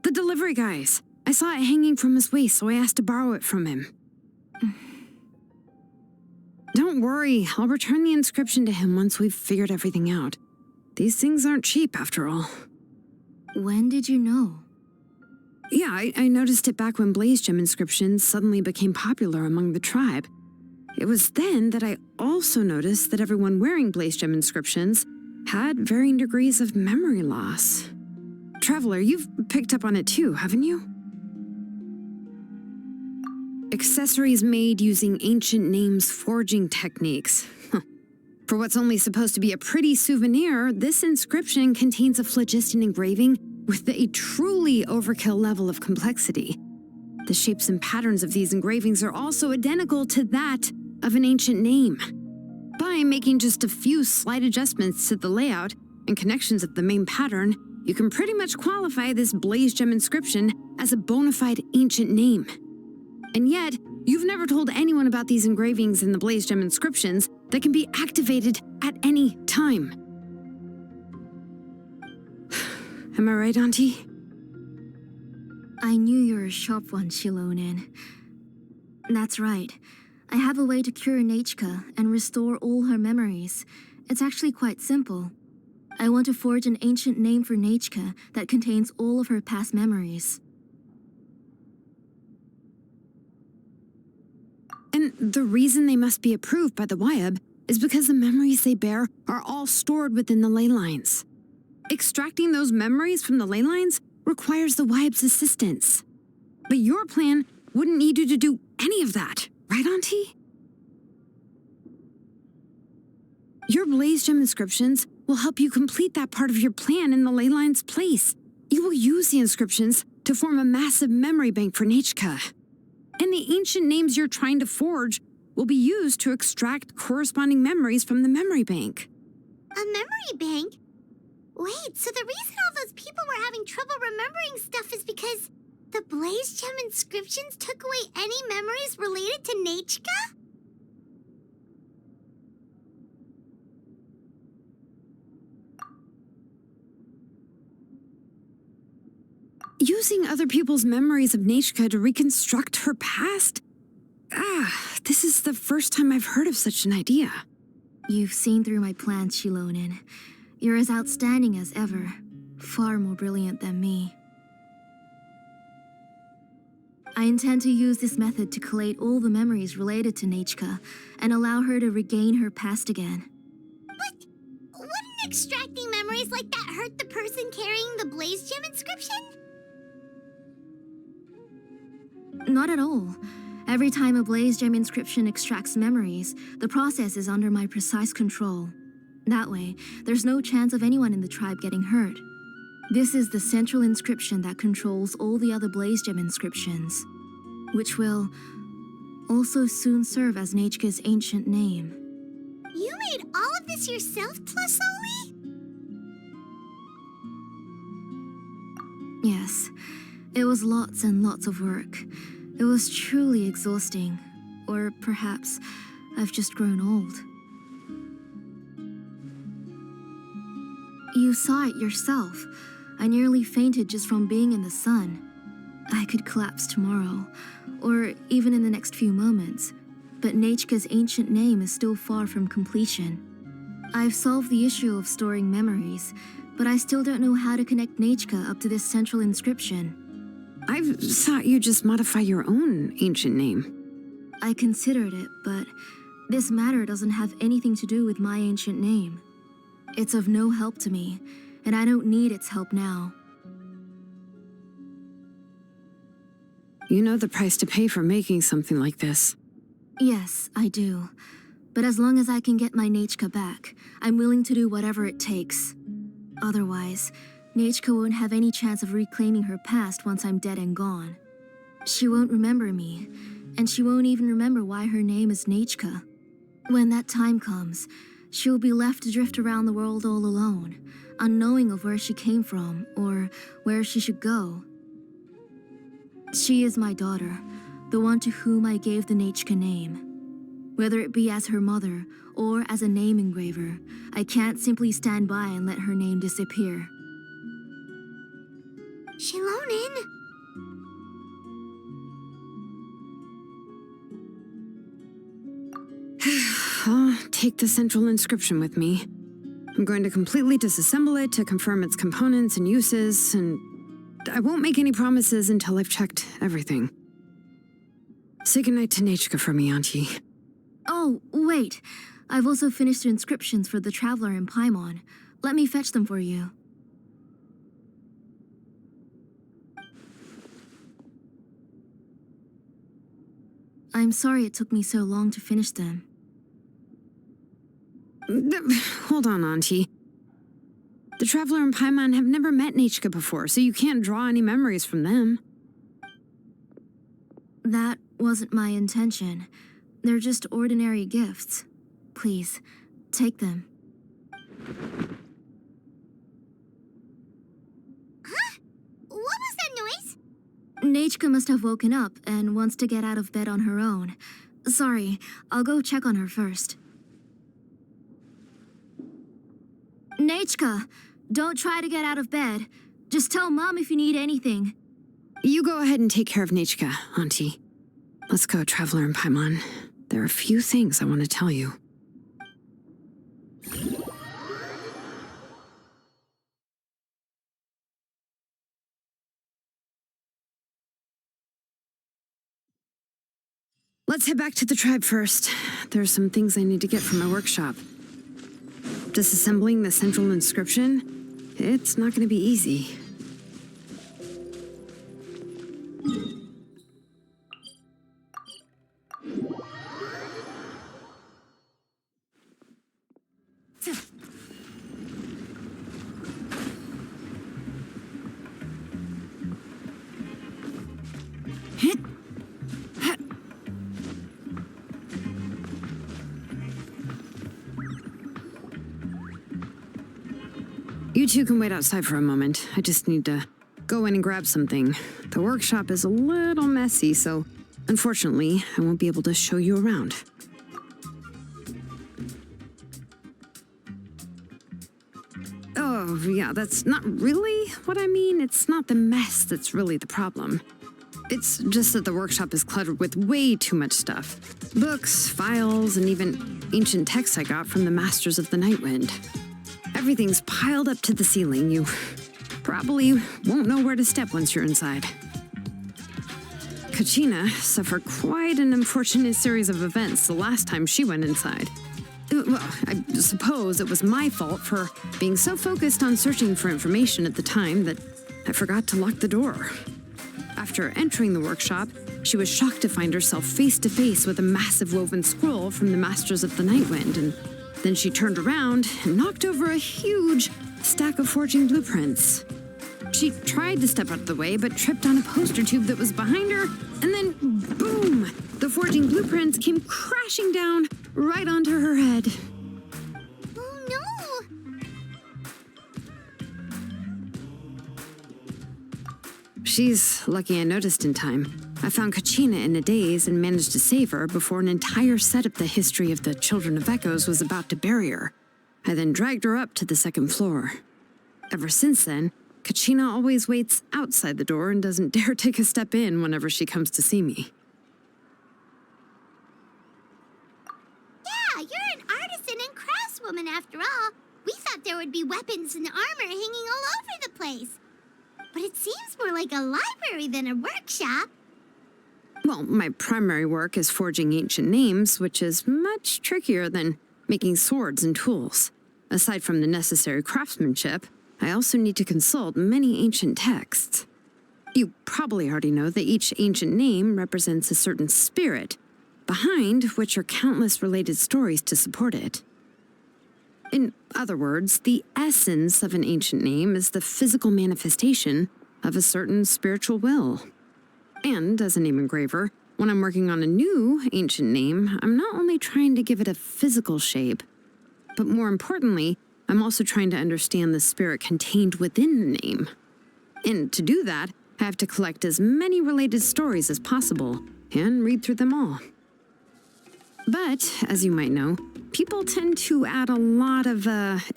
The delivery guys. I saw it hanging from his waist, so I asked to borrow it from him. Don't worry, I'll return the inscription to him once we've figured everything out. These things aren't cheap, after all. When did you know? Yeah, I noticed it back when blaze gem inscriptions suddenly became popular among the tribe. It was then that I also noticed that everyone wearing blaze gem inscriptions had varying degrees of memory loss. Traveler, you've picked up on it too, haven't you? Accessories made using ancient names forging techniques. For what's only supposed to be a pretty souvenir, this inscription contains a phlogiston engraving with a truly overkill level of complexity. The shapes and patterns of these engravings are also identical to that of an ancient name. By making just a few slight adjustments to the layout and connections of the main pattern, you can pretty much qualify this blaze gem inscription as a bona fide ancient name. And yet, you've never told anyone about these engravings in the blaze gem inscriptions that can be activated at any time. Am I right, Auntie? I knew you were a sharp one, Xilonen. That's right. I have a way to cure Nechka and restore all her memories. It's actually quite simple. I want to forge an ancient name for Nechka that contains all of her past memories. And the reason they must be approved by the Wyab is because the memories they bear are all stored within the ley lines. Extracting those memories from the ley lines requires the Wyab's assistance. But your plan wouldn't need you to do any of that, right, Auntie? Your blaze gem inscriptions will help you complete that part of your plan in the ley line's place. You will use the inscriptions to form a massive memory bank for Nechka. And the ancient names you're trying to forge will be used to extract corresponding memories from the memory bank. A memory bank? Wait, so the reason all those people were having trouble remembering stuff is because the blaze gem inscriptions took away any memories related to Nechka? Using other people's memories of Nechka to reconstruct her past? This is the first time I've heard of such an idea. You've seen through my plans, Xilonen. You're as outstanding as ever. Far more brilliant than me. I intend to use this method to collate all the memories related to Nechka and allow her to regain her past again. But wouldn't extracting memories like that hurt the person carrying the blaze gem inscription? Not at all. Every time a blaze gem inscription extracts memories, the process is under my precise control. That way, there's no chance of anyone in the tribe getting hurt. This is the central inscription that controls all the other blaze gem inscriptions, which will also soon serve as Nechka's ancient name. You made all of this yourself, Plusoli? Yes, it was lots and lots of work. It was truly exhausting. Or perhaps I've just grown old. You saw it yourself. I nearly fainted just from being in the sun. I could collapse tomorrow, or even in the next few moments, but Nechka's ancient name is still far from completion. I've solved the issue of storing memories, but I still don't know how to connect Nechka up to this central inscription. I've thought you just modify your own ancient name. I considered it, but this matter doesn't have anything to do with my ancient name. It's of no help to me, and I don't need its help now. You know the price to pay for making something like this. Yes, I do. But as long as I can get my Nechka back, I'm willing to do whatever it takes. Otherwise, Nechka won't have any chance of reclaiming her past once I'm dead and gone. She won't remember me, and she won't even remember why her name is Nechka. When that time comes, she will be left to drift around the world all alone, unknowing of where she came from or where she should go. She is my daughter, the one to whom I gave the Nechka name. Whether it be as her mother or as a name engraver, I can't simply stand by and let her name disappear. Xilonen? I'll take the central inscription with me. I'm going to completely disassemble it to confirm its components and uses, and I won't make any promises until I've checked everything. Say goodnight to Nechka for me, Auntie. Oh, wait. I've also finished the inscriptions for the Traveler in Paimon. Let me fetch them for you. I'm sorry it took me so long to finish them. Hold on, Auntie. The Traveler and Paimon have never met Nechka before, so you can't draw any memories from them. That wasn't my intention. They're just ordinary gifts. Please, take them. Huh? What was that noise? Nechka must have woken up and wants to get out of bed on her own. Sorry, I'll go check on her first. Nechka, don't try to get out of bed. Just tell Mom if you need anything. You go ahead and take care of Nechka, Auntie. Let's go, Traveler and Paimon. There are a few things I want to tell you. Let's head back to the tribe first. There are some things I need to get from my workshop. Disassembling the central inscription? It's not going to be easy. You two can wait outside for a moment. I just need to go in and grab something. The workshop is a little messy, so unfortunately, I won't be able to show you around. Oh, yeah, that's not really what I mean. It's not the mess that's really the problem. It's just that the workshop is cluttered with way too much stuff. Books, files, and even ancient texts I got from the Masters of the Nightwind. Everything's piled up to the ceiling. You probably won't know where to step once you're inside. Kachina suffered quite an unfortunate series of events the last time she went inside. Well, I suppose it was my fault for being so focused on searching for information at the time that I forgot to lock the door. After entering the workshop, she was shocked to find herself face to face with a massive woven scroll from the Masters of the Nightwind, and then she turned around and knocked over a huge stack of forging blueprints. She tried to step out of the way, but tripped on a poster tube that was behind her, and then, boom! The forging blueprints came crashing down right onto her head. Oh no! She's lucky I noticed in time. I found Kachina in a daze and managed to save her before an entire set of the history of the Children of Echoes was about to bury her. I then dragged her up to the second floor. Ever since then, Kachina always waits outside the door and doesn't dare take a step in whenever she comes to see me. Yeah, you're an artisan and craftswoman after all. We thought there would be weapons and armor hanging all over the place. But it seems more like a library than a workshop. Well, my primary work is forging ancient names, which is much trickier than making swords and tools. Aside from the necessary craftsmanship, I also need to consult many ancient texts. You probably already know that each ancient name represents a certain spirit, behind which are countless related stories to support it. In other words, the essence of an ancient name is the physical manifestation of a certain spiritual will. And as a name engraver, when I'm working on a new ancient name, I'm not only trying to give it a physical shape, but more importantly, I'm also trying to understand the spirit contained within the name. And to do that, I have to collect as many related stories as possible and read through them all. But, as you might know, people tend to add a lot of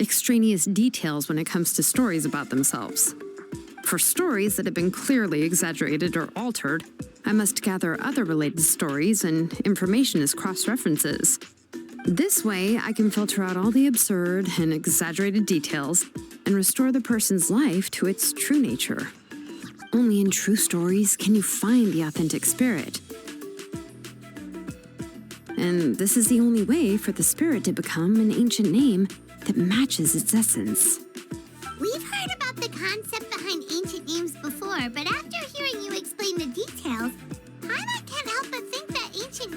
extraneous details when it comes to stories about themselves. For stories that have been clearly exaggerated or altered, I must gather other related stories and information as cross-references. This way, I can filter out all the absurd and exaggerated details and restore the person's life to its true nature. Only in true stories can you find the authentic spirit. And this is the only way for the spirit to become an ancient name that matches its essence. We've heard about the concept behind ancient names before, but after hearing you explain the details, Paimon can't help but think that ancient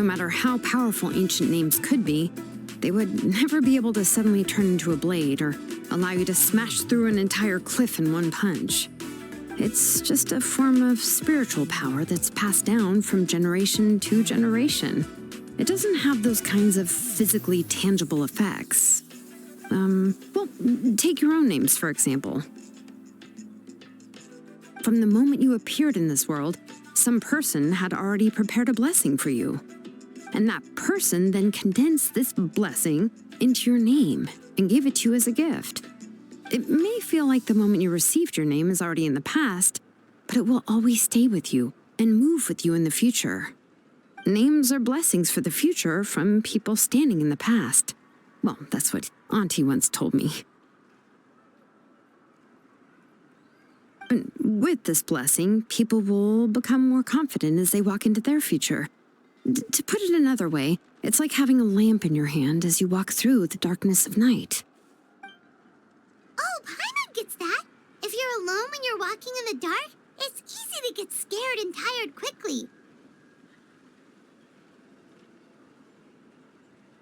matter how powerful ancient names could be, they would never be able to suddenly turn into a blade or allow you to smash through an entire cliff in one punch. It's just a form of spiritual power that's passed down from generation to generation. It doesn't have those kinds of physically tangible effects. Well, take your own names, for example. From the moment you appeared in this world, some person had already prepared a blessing for you. And that person then condensed this blessing into your name and gave it to you as a gift. It may feel like the moment you received your name is already in the past, but it will always stay with you and move with you in the future. Names are blessings for the future from people standing in the past. Well, that's what Auntie once told me. And with this blessing, people will become more confident as they walk into their future. To put it another way, it's like having a lamp in your hand as you walk through the darkness of night. Oh, Paimon gets that. If you're alone when you're walking in the dark, it's easy to get scared and tired quickly.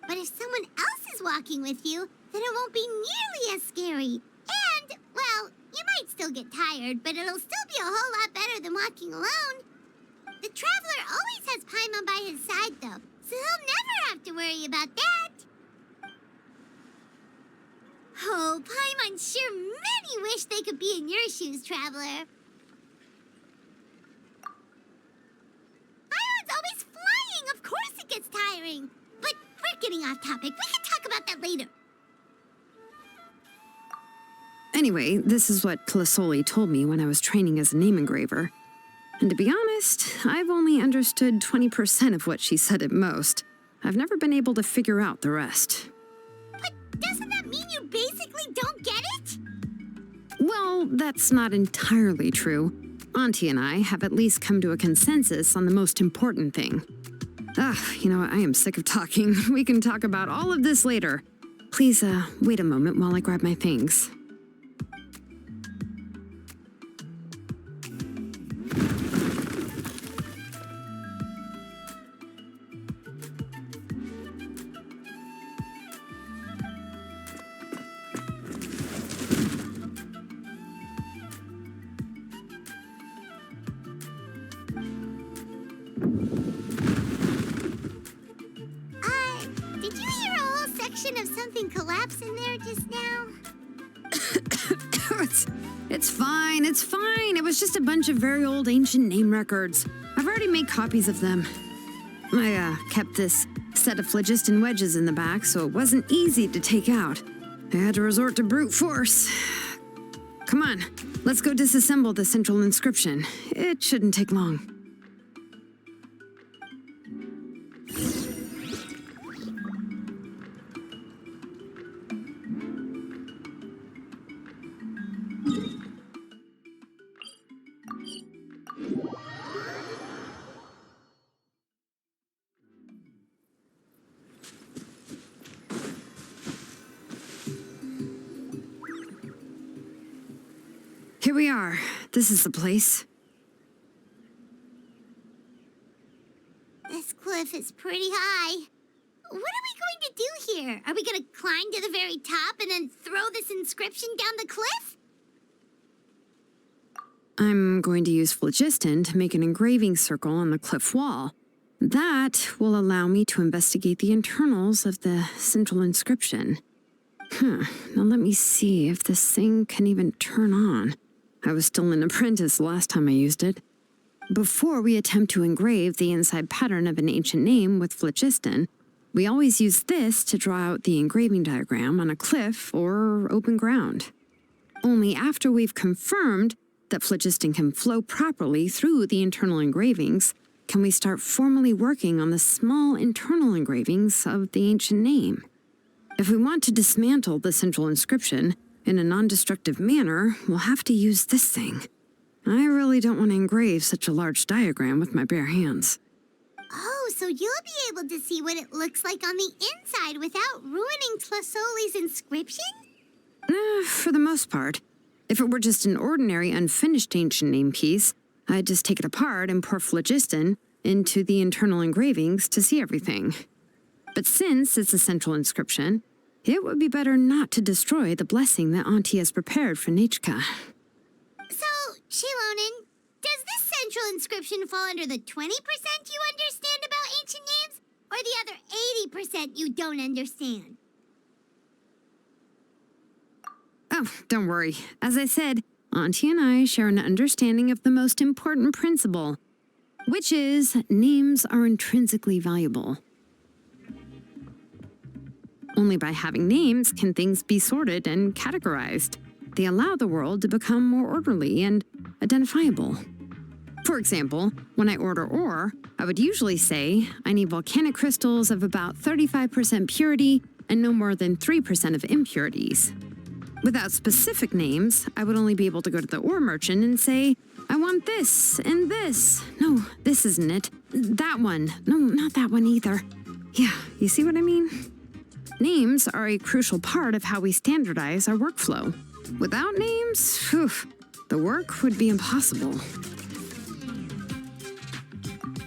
But if someone else is walking with you, then it won't be nearly as scary. And, well, you might still get tired, but it'll still be a whole lot better than walking alone. The Traveler always has Paimon by his side, though, so he'll never have to worry about that. Oh, Paimon sure many wish they could be in your shoes, Traveler. Paimon's always flying. Of course it gets tiring. But we're getting off topic. We can talk about that later. Anyway, this is what Clisoli told me when I was training as a name engraver. And to be honest, I've only understood 20% of what she said at most. I've never been able to figure out the rest. But doesn't that mean you basically don't get it? Well, that's not entirely true. Auntie and I have at least come to a consensus on the most important thing. You know, I am sick of talking. We can talk about all of this later. Please, wait a moment while I grab my things. Did you hear a whole section of something collapse in there just now? It's fine, it's fine. It was just a bunch of very old ancient name records. I've already made copies of them. I kept this set of phlogiston wedges in the back, so it wasn't easy to take out. I had to resort to brute force. Come on, let's go disassemble the central inscription. It shouldn't take long. Here we are. This is the place. This cliff is pretty high. What are we going to do here? Are we going to climb to the very top and then throw this inscription down the cliff? I'm going to use phlogiston to make an engraving circle on the cliff wall. That will allow me to investigate the internals of the central inscription. Now let me see if this thing can even turn on. I was still an apprentice last time I used it. Before we attempt to engrave the inside pattern of an ancient name with phlogiston, we always use this to draw out the engraving diagram on a cliff or open ground. Only after we've confirmed that phlogiston can flow properly through the internal engravings can we start formally working on the small internal engravings of the ancient name. If we want to dismantle the central inscription in a non-destructive manner, we'll have to use this thing. I really don't want to engrave such a large diagram with my bare hands. Oh, so you'll be able to see what it looks like on the inside without ruining Tlasoli's inscription? For the most part. If it were just an ordinary unfinished ancient name piece, I'd just take it apart and pour phlogiston into the internal engravings to see everything. But since it's a central inscription, it would be better not to destroy the blessing that Auntie has prepared for Nichka. So, Xilonen, does this central inscription fall under the 20% you understand about ancient names, or the other 80% you don't understand? Oh, don't worry. As I said, Auntie and I share an understanding of the most important principle, which is names are intrinsically valuable. Only by having names can things be sorted and categorized. They allow the world to become more orderly and identifiable. For example, when I order ore, I would usually say I need volcanic crystals of about 35% purity and no more than 3% of impurities. Without specific names, I would only be able to go to the ore merchant and say, I want this and this. No, this isn't it. That one. No, not that one either. Yeah, you see what I mean? Names are a crucial part of how we standardize our workflow. Without names, the work would be impossible.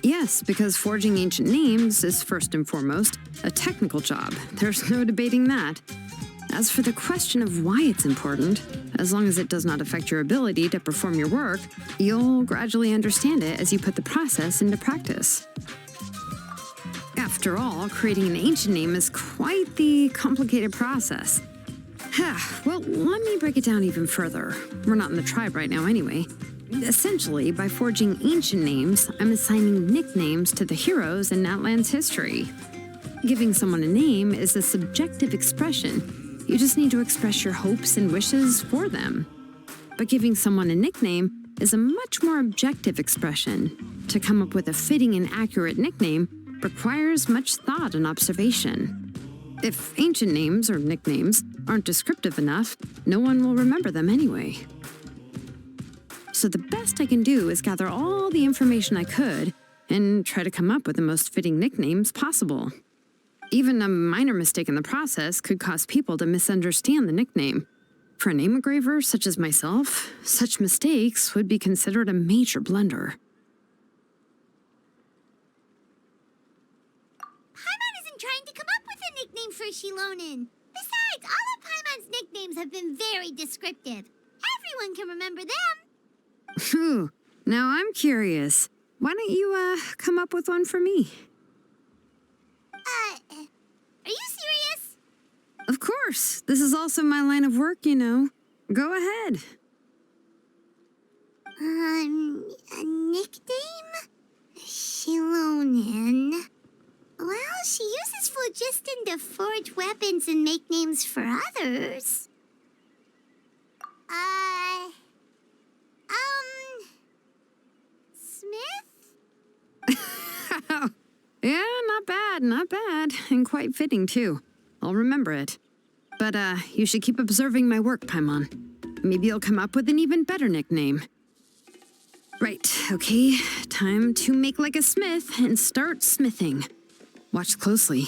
Yes, because forging ancient names is first and foremost a technical job. There's no debating that. As for the question of why it's important, as long as it does not affect your ability to perform your work, you'll gradually understand it as you put the process into practice. After all, creating an ancient name is quite the complicated process. Well, let me break it down even further. We're not in the tribe right now anyway. Essentially, by forging ancient names, I'm assigning nicknames to the heroes in Natlan's history. Giving someone a name is a subjective expression. You just need to express your hopes and wishes for them. But giving someone a nickname is a much more objective expression. To come up with a fitting and accurate nickname requires much thought and observation. If ancient names or nicknames aren't descriptive enough, no one will remember them anyway. So the best I can do is gather all the information I could and try to come up with the most fitting nicknames possible. Even a minor mistake in the process could cause people to misunderstand the nickname. For a name engraver such as myself, such mistakes would be considered a major blunder. Trying to come up with a nickname for Xilonen. Besides, all of Paimon's nicknames have been very descriptive. Everyone can remember them. Phew. Now I'm curious. Why don't you, come up with one for me? Are you serious? Of course. This is also my line of work, you know. Go ahead. A nickname? Xilonen. Well, she uses phlogiston to forge weapons and make names for others. Smith? Yeah, not bad. And quite fitting, too. I'll remember it. But, you should keep observing my work, Paimon. Maybe you'll come up with an even better nickname. Right, okay. Time to make like a smith and start smithing. Watch closely.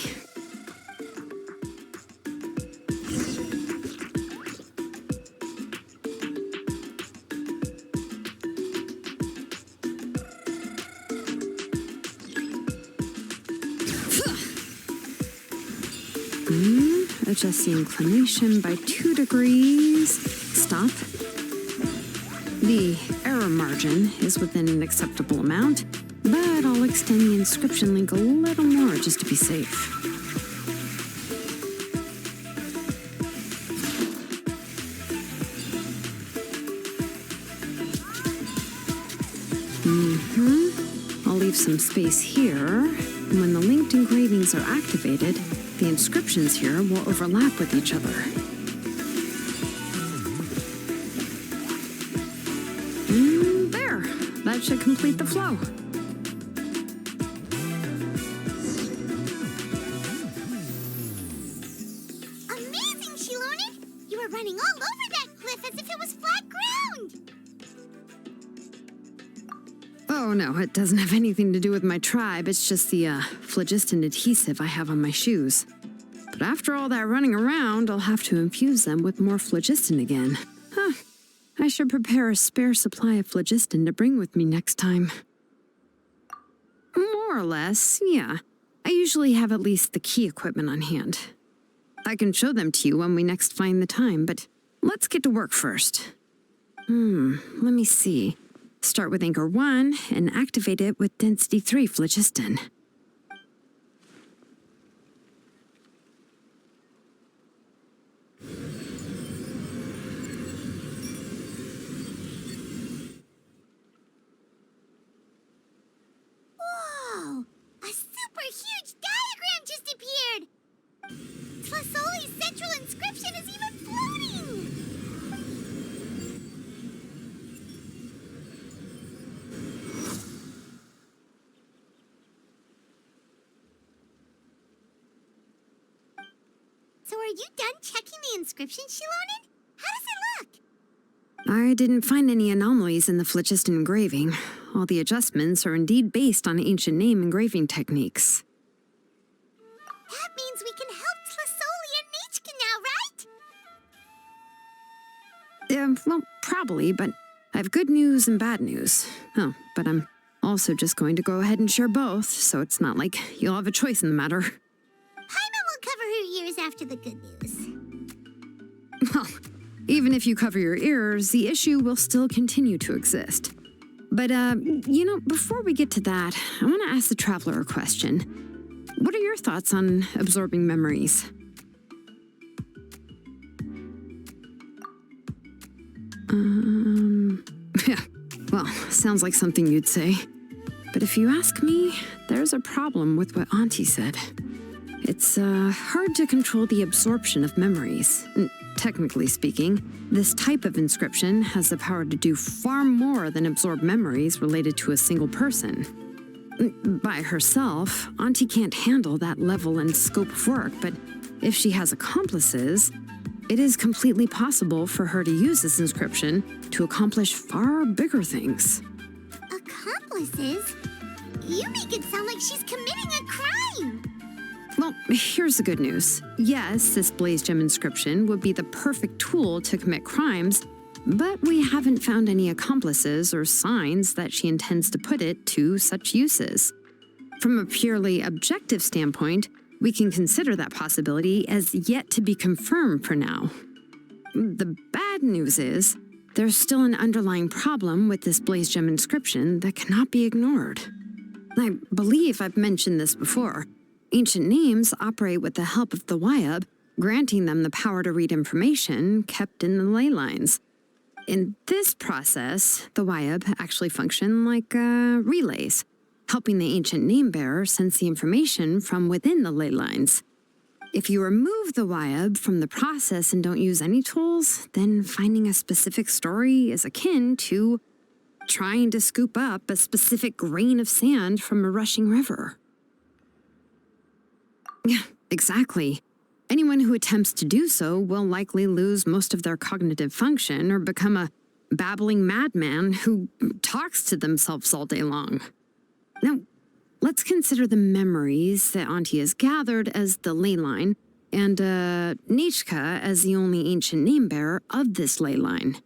Adjust the inclination by 2 degrees. Stop. The error margin is within an acceptable amount, but I'll extend the inscription link a little more just to be safe. I'll leave some space here, and when the linked engravings are activated, the inscriptions here will overlap with each other. There! That should complete the flow. Amazing, Xilonen! You were running all over that cliff as if it was flat ground! Oh no, it doesn't have anything to do with my tribe. It's just the phlogiston adhesive I have on my shoes. But after all that running around, I'll have to infuse them with more phlogiston again. I should prepare a spare supply of phlogiston to bring with me next time. more or less, yeah. I usually have at least the key equipment on hand. I can show them to you when we next find the time, but let's get to work first. Let me see. Start with Anchor 1 and activate it with Density 3 phlogiston. Whoa! A super huge diagram just appeared! Tlasoli's central inscription is even floating! So are you done checking the inscription, Xilonen? How does it look? I didn't find any anomalies in the phlogiston engraving. All the adjustments are indeed based on ancient name engraving techniques. That means we can help Tlasoli and Nichka now, right? Well, probably, but I have good news and bad news. Oh, but I'm also just going to go ahead and share both, so it's not like you'll have a choice in the matter. Paimon will cover her ears after the good news. Well, even if you cover your ears, the issue will still continue to exist. But, before we get to that, I want to ask the traveler a question. What are your thoughts on absorbing memories? Yeah, well, sounds like something you'd say. But if you ask me, there's a problem with what Auntie said. It's hard to control the absorption of memories. Technically speaking, this type of inscription has the power to do far more than absorb memories related to a single person. By herself, Auntie can't handle that level and scope of work, but if she has accomplices, it is completely possible for her to use this inscription to accomplish far bigger things. Accomplices? You make it sound like she's committing a crime! Well, here's the good news. Yes, this blaze gem inscription would be the perfect tool to commit crimes, but we haven't found any accomplices or signs that she intends to put it to such uses. From a purely objective standpoint, we can consider that possibility as yet to be confirmed for now. The bad news is, there's still an underlying problem with this blaze gem inscription that cannot be ignored. I believe I've mentioned this before. Ancient names operate with the help of the Wyab, granting them the power to read information kept in the ley lines. In this process, the Wyab actually function like relays, helping the ancient name bearer sense the information from within the ley lines. If you remove the Wyab from the process and don't use any tools, then finding a specific story is akin to trying to scoop up a specific grain of sand from a rushing river. Yeah, exactly. Anyone who attempts to do so will likely lose most of their cognitive function or become a babbling madman who talks to themselves all day long. Now, let's consider the memories that Auntie has gathered as the ley line, and Nichka as the only ancient name bearer of this ley line.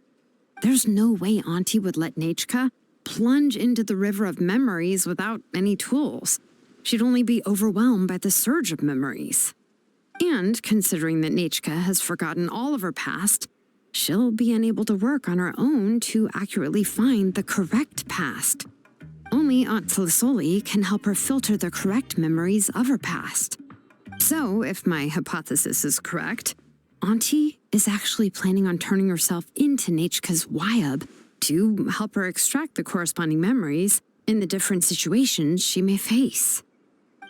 There's no way Auntie would let Nichka plunge into the river of memories without any tools. She'd only be overwhelmed by the surge of memories. And considering that Nichka has forgotten all of her past, she'll be unable to work on her own to accurately find the correct past. Only Aunt Tlasoli can help her filter the correct memories of her past. So, if my hypothesis is correct, Auntie is actually planning on turning herself into Nichka's Wyab to help her extract the corresponding memories in the different situations she may face.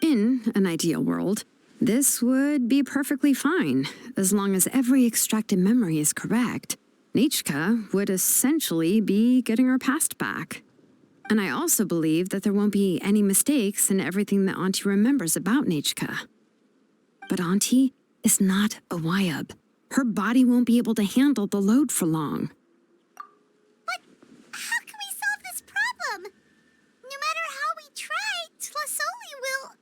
In an ideal world, this would be perfectly fine, as long as every extracted memory is correct. Nichka would essentially be getting her past back. And I also believe that there won't be any mistakes in everything that Auntie remembers about Nichka. But Auntie is not a Wyab. Her body won't be able to handle the load for long. But how can we solve this problem? No matter how we try, Tlasoli will...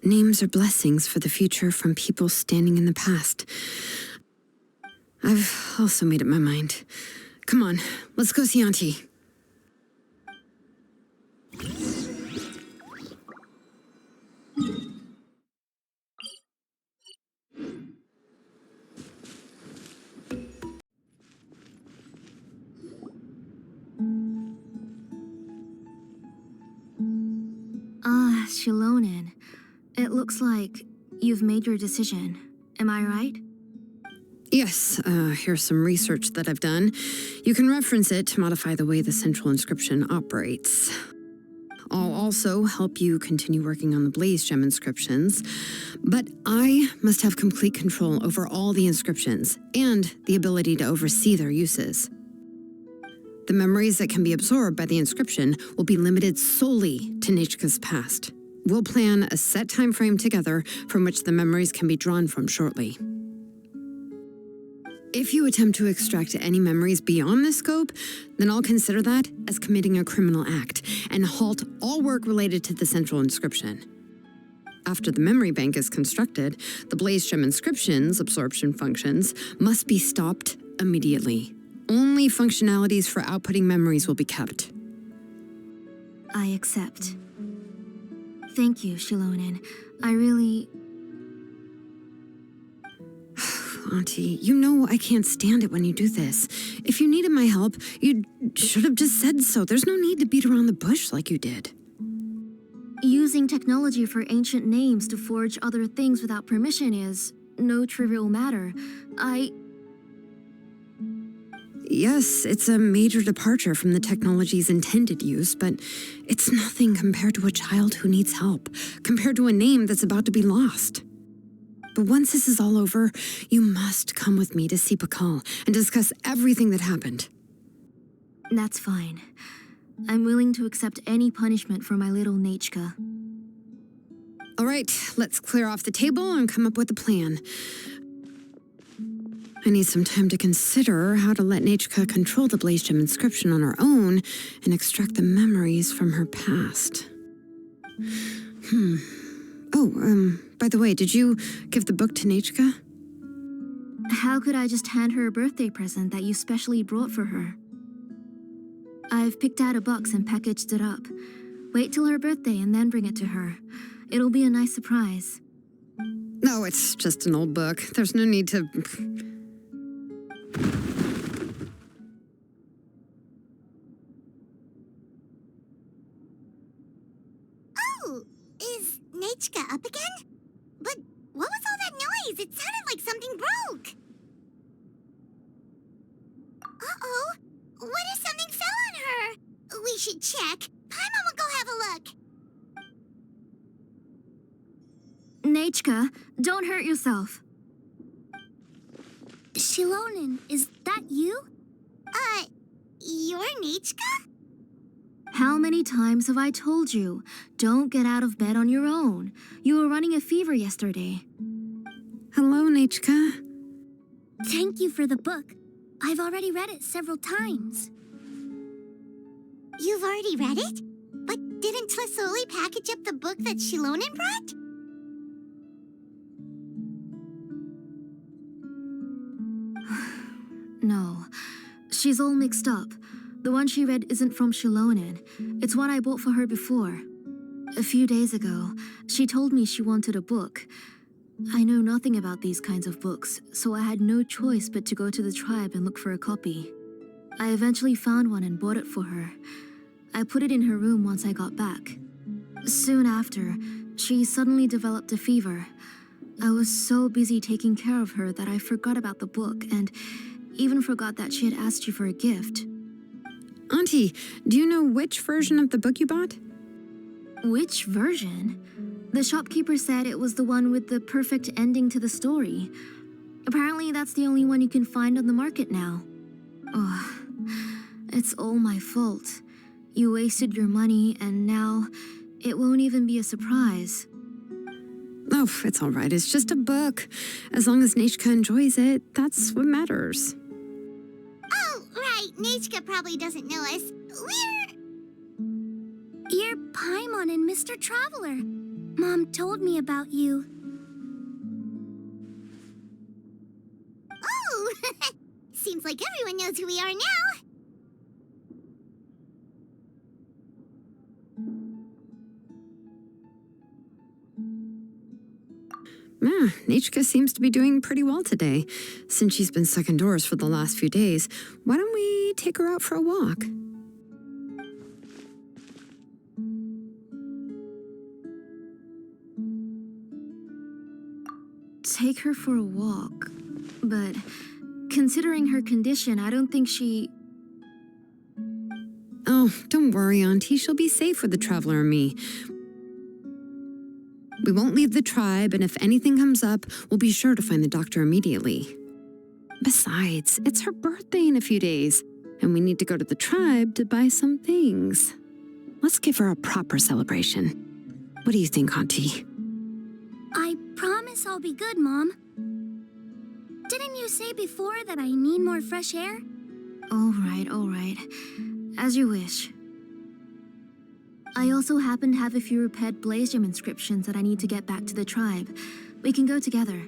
Names are blessings for the future from people standing in the past. I've also made up my mind. Come on, let's go see Auntie. Ah, Xilonen. It looks like you've made your decision. Am I right? Yes, here's some research that I've done. You can reference it to modify the way the central inscription operates. I'll also help you continue working on the Blaze Gem inscriptions, but I must have complete control over all the inscriptions and the ability to oversee their uses. The memories that can be absorbed by the inscription will be limited solely to Nichka's past. We'll plan a set time frame together from which the memories can be drawn from shortly. If you attempt to extract any memories beyond this scope, then I'll consider that as committing a criminal act and halt all work related to the central inscription. After the memory bank is constructed, the Blaze Gem inscription's absorption functions must be stopped immediately. Only functionalities for outputting memories will be kept. I accept. Thank you, Xilonen. I really... Auntie, you know I can't stand it when you do this. If you needed my help, you should have just said so. There's no need to beat around the bush like you did. Using technology for ancient names to forge other things without permission is no trivial matter. Yes, it's a major departure from the technology's intended use, but it's nothing compared to a child who needs help, compared to a name that's about to be lost. But once this is all over, you must come with me to see Pakal and discuss everything that happened. That's fine. I'm willing to accept any punishment for my little Nichka. All right, let's clear off the table and come up with a plan. I need some time to consider how to let Nichka control the Blaze Gem inscription on her own and extract the memories from her past. By the way, did you give the book to Nichka? How could I just hand her a birthday present that you specially brought for her? I've picked out a box and packaged it up. Wait till her birthday and then bring it to her. It'll be a nice surprise. No, it's just an old book. There's no need to... Oh, is Nichka up again? But what was all that noise? It sounded like something broke. Uh-oh. What if something fell on her? We should check. Paimon will go have a look. Nichka, don't hurt yourself. Xilonen, is that you? You're Nichka? How many times have I told you? Don't get out of bed on your own. You were running a fever yesterday. Hello, Nichka. Thank you for the book. I've already read it several times. You've already read it? But didn't Tlasoli package up the book that Xilonen brought? No, she's all mixed up. The one she read isn't from Xilonen. It's one I bought for her before. A few days ago, she told me she wanted a book. I know nothing about these kinds of books, so I had no choice but to go to the tribe and look for a copy. I eventually found one and bought it for her. I put it in her room once I got back. Soon after, she suddenly developed a fever. I was so busy taking care of her that I forgot about the book and even forgot that she had asked you for a gift. Auntie, do you know which version of the book you bought? Which version? The shopkeeper said it was the one with the perfect ending to the story. Apparently that's the only one you can find on the market now. Oh, it's all my fault. You wasted your money and now it won't even be a surprise. Oh, it's all right. It's just a book. As long as Nichka enjoys it, that's what matters. Oh, right. Nichka probably doesn't know us. You're Paimon and Mr. Traveler. Mom told me about you. Oh, seems like everyone knows who we are now. Nichka seems to be doing pretty well today. Since she's been stuck indoors for the last few days, why don't we take her out for a walk? Take her for a walk. But considering her condition, I don't think she... Oh, don't worry, Auntie. She'll be safe with the Traveler and me. We won't leave the tribe, and if anything comes up, we'll be sure to find the doctor immediately. Besides, it's her birthday in a few days, and we need to go to the tribe to buy some things. Let's give her a proper celebration. What do you think, Auntie? I promise I'll be good, Mom. Didn't you say before that I need more fresh air? All right. As you wish. I also happen to have a few repaired blaze gem inscriptions that I need to get back to the tribe. We can go together.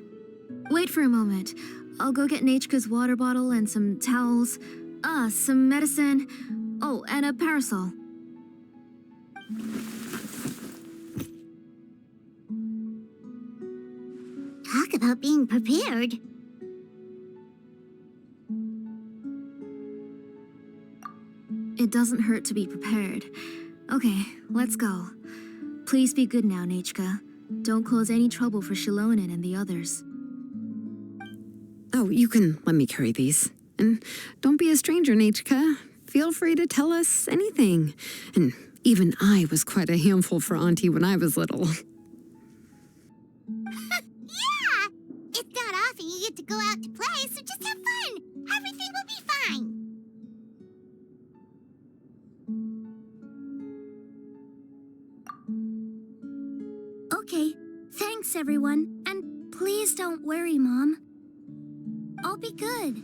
Wait for a moment. I'll go get Nachka's water bottle and some towels. Some medicine. Oh, and a parasol. Talk about being prepared. It doesn't hurt to be prepared. Okay, let's go. Please be good now, Nachka. Don't cause any trouble for Xilonen and the others. Oh, you can let me carry these. And don't be a stranger, Nachka. Feel free to tell us anything. And even I was quite a handful for Auntie when I was little. Yeah! It's not often you get to go out to play, so just have fun. Everything will be fine. Okay, thanks everyone. And please don't worry, Mom. I'll be good.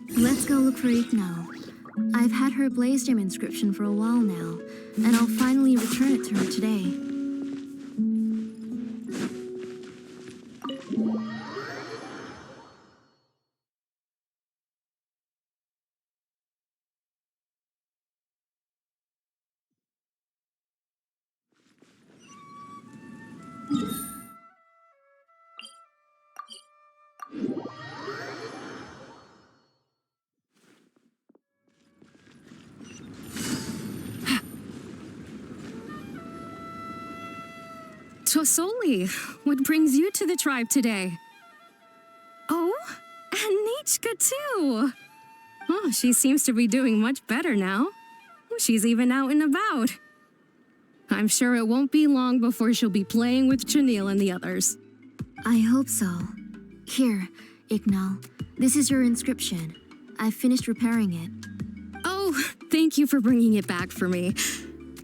Let's go look for Igno. I've had her blaze gem inscription for a while now, and I'll finally return it to her today. Tosoli, what brings you to the tribe today? Oh, and Nichka too. Oh, she seems to be doing much better now. She's even out and about. I'm sure it won't be long before she'll be playing with Chanil and the others. I hope so. Here, Igno. This is your inscription. I've finished repairing it. Oh, thank you for bringing it back for me.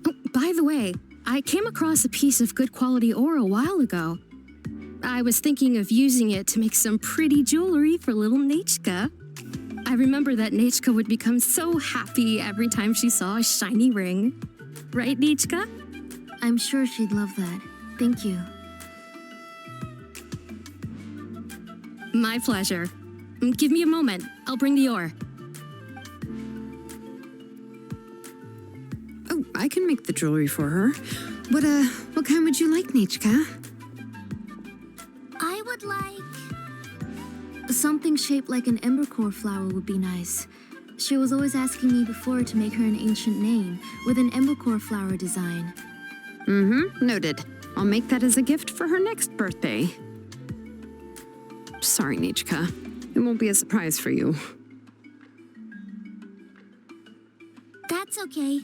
Oh, by the way, I came across a piece of good quality ore a while ago. I was thinking of using it to make some pretty jewelry for little Nachka. I remember that Nachka would become so happy every time she saw a shiny ring. Right, Nachka? I'm sure she'd love that. Thank you. My pleasure. Give me a moment. I'll bring the ore. Oh, I can make the jewelry for her. What kind would you like, Nachka? I would like... something shaped like an embercore flower would be nice. She was always asking me before to make her an ancient name with an embercore flower design. Noted. I'll make that as a gift for her next birthday. Sorry, Nachka. It won't be a surprise for you. That's okay.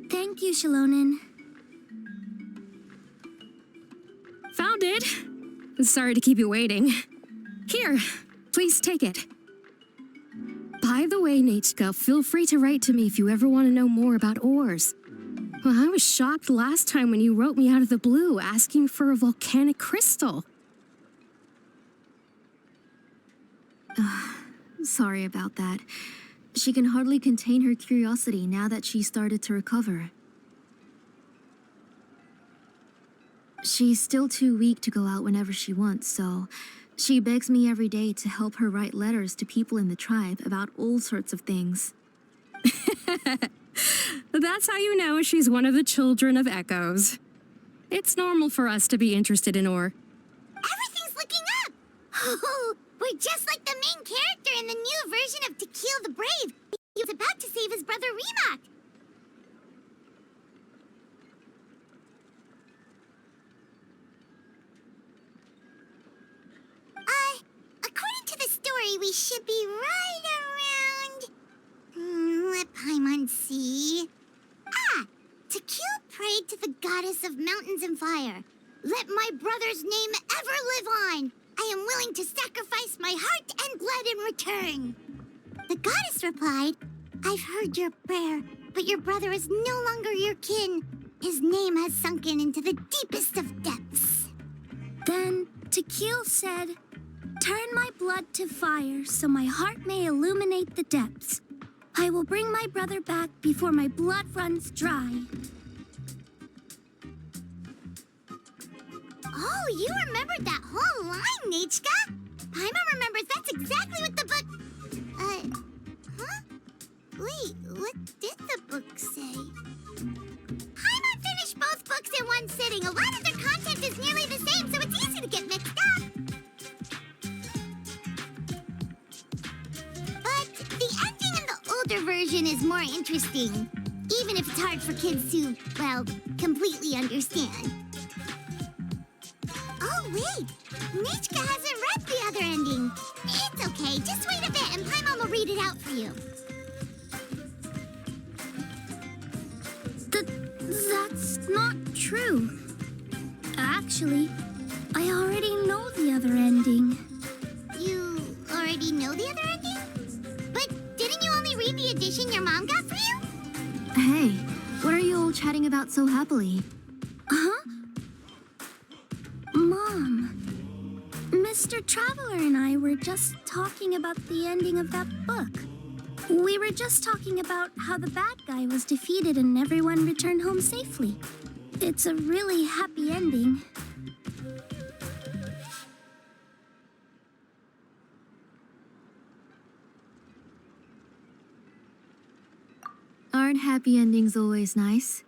Thank you, Xilonen. Found it. Sorry to keep you waiting. Here, please take it. By the way, Nachka, feel free to write to me if you ever want to know more about ores. Well, I was shocked last time when you wrote me out of the blue asking for a volcanic crystal. Sorry about that. She can hardly contain her curiosity now that she started to recover. She's still too weak to go out whenever she wants, so she begs me every day to help her write letters to people in the tribe about all sorts of things. That's how you know she's one of the children of Echoes. It's normal for us to be interested in ore. Everything's looking up! Oh, we're just like the main character in the new version of To Kill the Brave. He was about to save his brother Remak. According to the story, we should be right around... let Paimon see... To kill prayed to the goddess of mountains and fire. Let my brother's name ever live on. I am willing to sacrifice my heart and blood in return. The goddess replied, I've heard your prayer, but your brother is no longer your kin. His name has sunken into the deepest of depths. Then Tequil said, turn my blood to fire so my heart may illuminate the depths. I will bring my brother back before my blood runs dry. Oh, you remembered that whole line, Nechka? Paimon remembers that's exactly what the book... huh? Wait, what did the book say? Paimon finished both books in one sitting. A lot of their content is nearly the same, so it's easy to get mixed up. But the ending in the older version is more interesting, even if it's hard for kids to, well, completely understand. Oh, wait! Nechka hasn't read the other ending. It's okay, just wait a bit and Paimon will read it out for you. That's not true. Actually, I already know the other ending. You already know the other ending? But didn't you only read the edition your mom got for you? Hey, what are you all chatting about so happily? Huh? Mom, Mr. Traveler and I were just talking about the ending of that book. We were just talking about how the bad guy was defeated and everyone returned home safely. It's a really happy ending. Aren't happy endings always nice?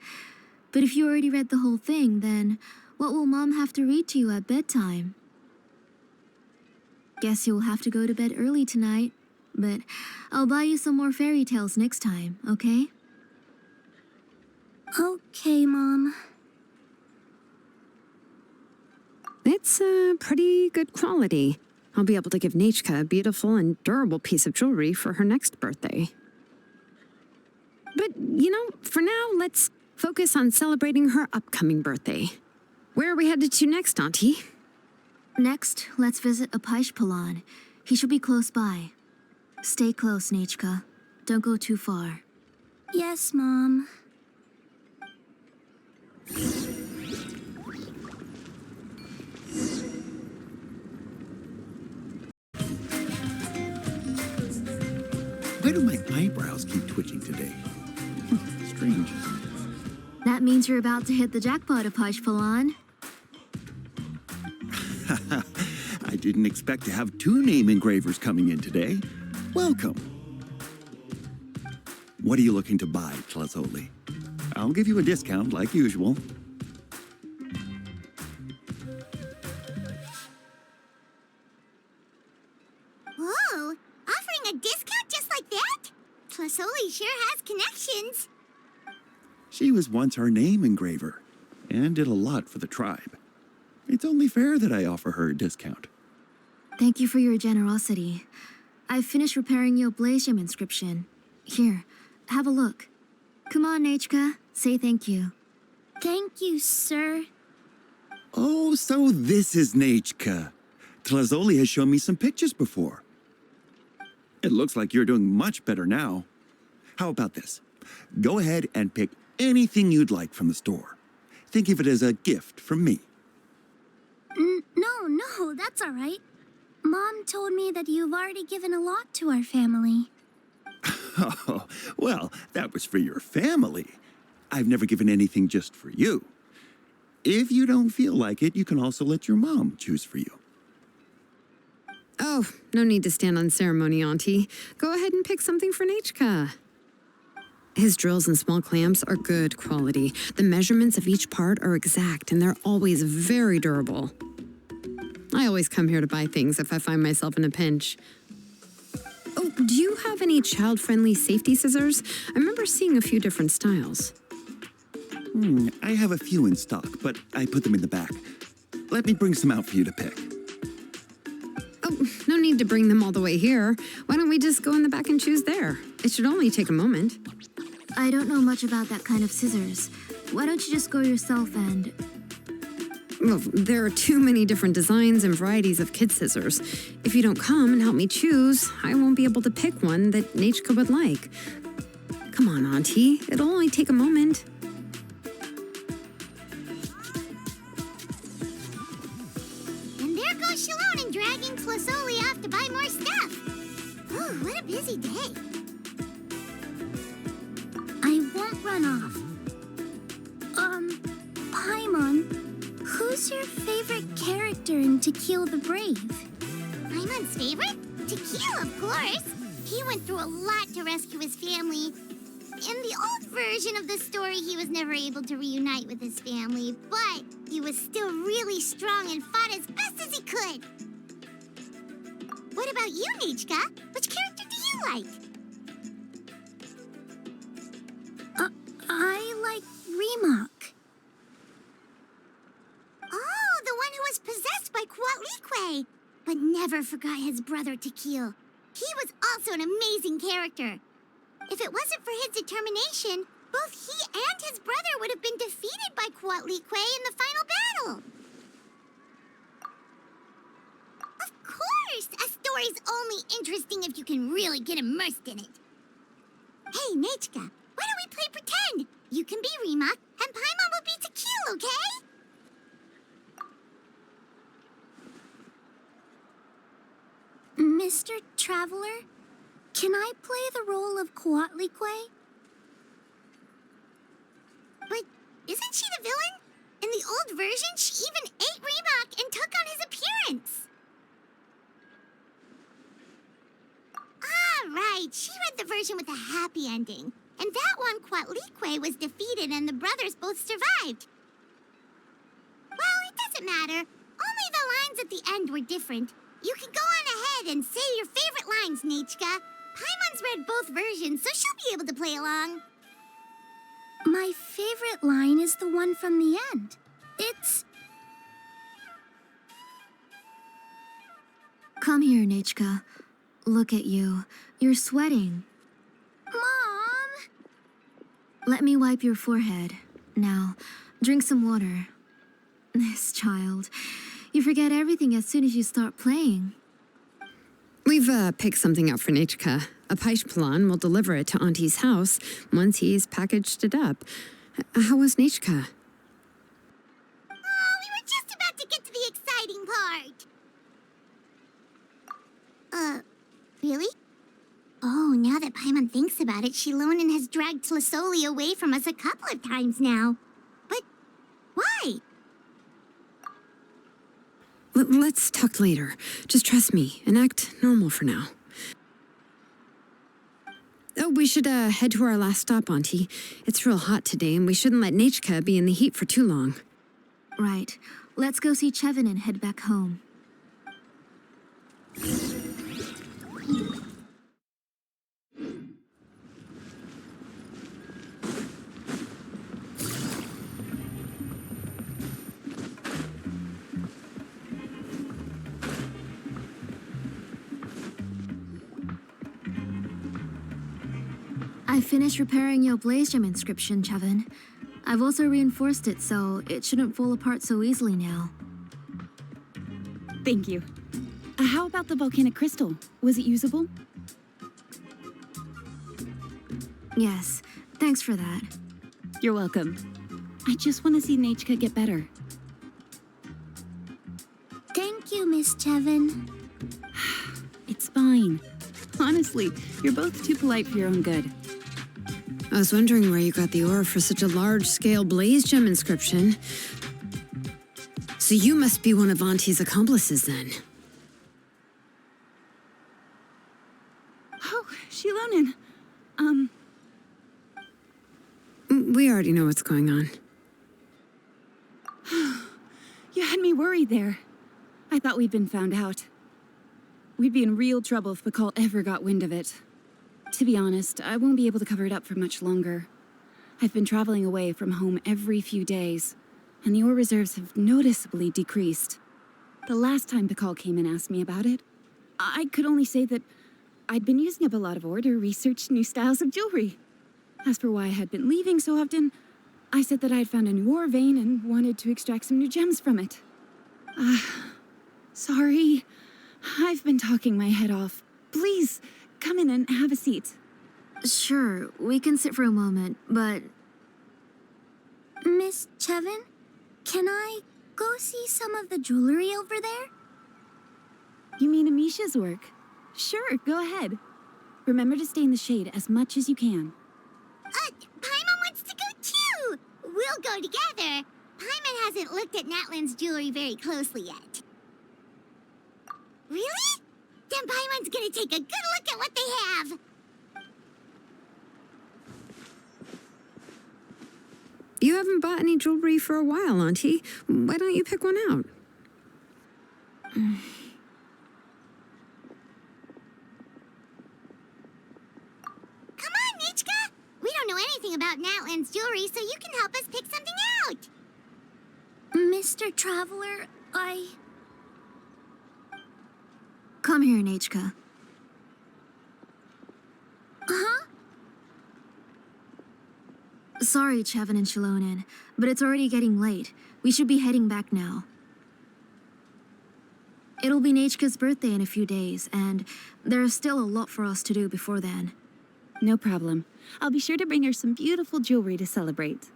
But if you already read the whole thing, then what will Mom have to read to you at bedtime? Guess you'll have to go to bed early tonight, but I'll buy you some more fairy tales next time, okay? Okay, Mom. It's pretty good quality. I'll be able to give Nechka a beautiful and durable piece of jewelry for her next birthday. But, for now, let's focus on celebrating her upcoming birthday. Where are we headed to next, Auntie? Next, let's visit Apaish Palan. He should be close by. Stay close, Nechka. Don't go too far. Yes, Mom. Why do my eyebrows keep twitching today? Strange. That means you're about to hit the jackpot, Apaish Palan. I didn't expect to have 2 name engravers coming in today. Welcome. What are you looking to buy, Tlazoli? I'll give you a discount like usual. Whoa! Offering a discount just like that? Tlazoli sure has connections. She was once our name engraver and did a lot for the tribe. It's only fair that I offer her a discount. Thank you for your generosity. I've finished repairing your blaze gem inscription. Here, have a look. Come on, Nechka. Say thank you. Thank you, sir. Oh, so this is Nechka. Tlazoli has shown me some pictures before. It looks like you're doing much better now. How about this? Go ahead and pick anything you'd like from the store. Think of it as a gift from me. No, that's all right. Mom told me that you've already given a lot to our family. Oh, well, that was for your family. I've never given anything just for you. If you don't feel like it, you can also let your mom choose for you. Oh, no need to stand on ceremony, Auntie. Go ahead and pick something for Nechka. His drills and small clamps are good quality. The measurements of each part are exact, and they're always very durable. I always come here to buy things if I find myself in a pinch. Oh, do you have any child-friendly safety scissors? I remember seeing a few different styles. I have a few in stock, but I put them in the back. Let me bring some out for you to pick. Oh, no need to bring them all the way here. Why don't we just go in the back and choose there? It should only take a moment. I don't know much about that kind of scissors. Why don't you just go yourself and... Well, there are too many different designs and varieties of kid scissors. If you don't come and help me choose, I won't be able to pick one that Nachka would like. Come on, Auntie. It'll only take a moment. And there goes Xilonen dragging Tlasoli off to buy more stuff. Oh, what a busy day. I won't run off. Paimon, who's your favorite character in To Kill the Brave? Paimon's favorite? Tequila, of course. He went through a lot to rescue his family. In the old version of the story, he was never able to reunite with his family, but he was still really strong and fought as best as he could. What about you, Nichka? Which character do you like? I like Remak. Oh, the one who was possessed by Kuatlique, but never forgot his brother Tequil. He was also an amazing character. If it wasn't for his determination, both he and his brother would have been defeated by Kuatlique in the final battle. Of course! A story's only interesting if you can really get immersed in it. Hey, Nachka, why don't we play pretend? You can be Remak, and Paimon will be Tequil, okay? Mr. Traveler, can I play the role of Kuatlique? But isn't she the villain? In the old version, she even ate Remak and took on his appearance. Ah, right. She read the version with a happy ending. And that one, Kuatlique was defeated and the brothers both survived. Well, it doesn't matter. Only the lines at the end were different. You can go on ahead and say your favorite lines, Nichka. Paimon's read both versions, so she'll be able to play along. My favorite line is the one from the end. It's... Come here, Nachka. Look at you. You're sweating. Mom! Let me wipe your forehead. Now, drink some water. This child. You forget everything as soon as you start playing. We've picked something out for Nachka. A Paishpalan will deliver it to Auntie's house once he's packaged it up. How was Nachka? Oh, we were just about to get to the exciting part. Really? Oh, now that Paimon thinks about it, Xilonen has dragged Tlasoli away from us a couple of times now. But why? Let's talk later. Just trust me and act normal for now. Oh, we should head to our last stop, Auntie. It's real hot today, and we shouldn't let Nachka be in the heat for too long. Right. Let's go see Chevin and head back home. I finished repairing your blaze gem inscription, Chevin. I've also reinforced it so it shouldn't fall apart so easily now. Thank you. How about the volcanic crystal? Was it usable? Yes, thanks for that. You're welcome. I just want to see Nachka get better. Thank you, Miss Chevin. It's fine. Honestly, you're both too polite for your own good. I was wondering where you got the ore for such a large-scale blaze gem inscription. So you must be one of Auntie's accomplices, then. Oh, Xilonen. We already know what's going on. You had me worried there. I thought we'd been found out. We'd be in real trouble if Pakal ever got wind of it. To be honest, I won't be able to cover it up for much longer. I've been traveling away from home every few days, and the ore reserves have noticeably decreased. The last time Pakal came and asked me about it, I could only say that I'd been using up a lot of ore to research new styles of jewelry. As for why I had been leaving so often, I said that I had found a new ore vein and wanted to extract some new gems from it. Sorry. I've been talking my head off. Please, come in and have a seat. Sure, we can sit for a moment, but... Miss Chevin, can I go see some of the jewelry over there? You mean Amisha's work? Sure, go ahead. Remember to stay in the shade as much as you can. Paimon wants to go too! We'll go together. Paimon hasn't looked at Natlan's jewelry very closely yet. Really? Then Paimon's gonna take a good look at what they have. You haven't bought any jewelry for a while, Auntie. Why don't you pick one out? Come on, Nichka! We don't know anything about Natlan's jewelry, so you can help us pick something out. Mr. Traveler, Come here, Nachka. Huh? Sorry, Chevin and Xilonen, but it's already getting late. We should be heading back now. It'll be Nachka's birthday in a few days, and there's still a lot for us to do before then. No problem. I'll be sure to bring her some beautiful jewelry to celebrate.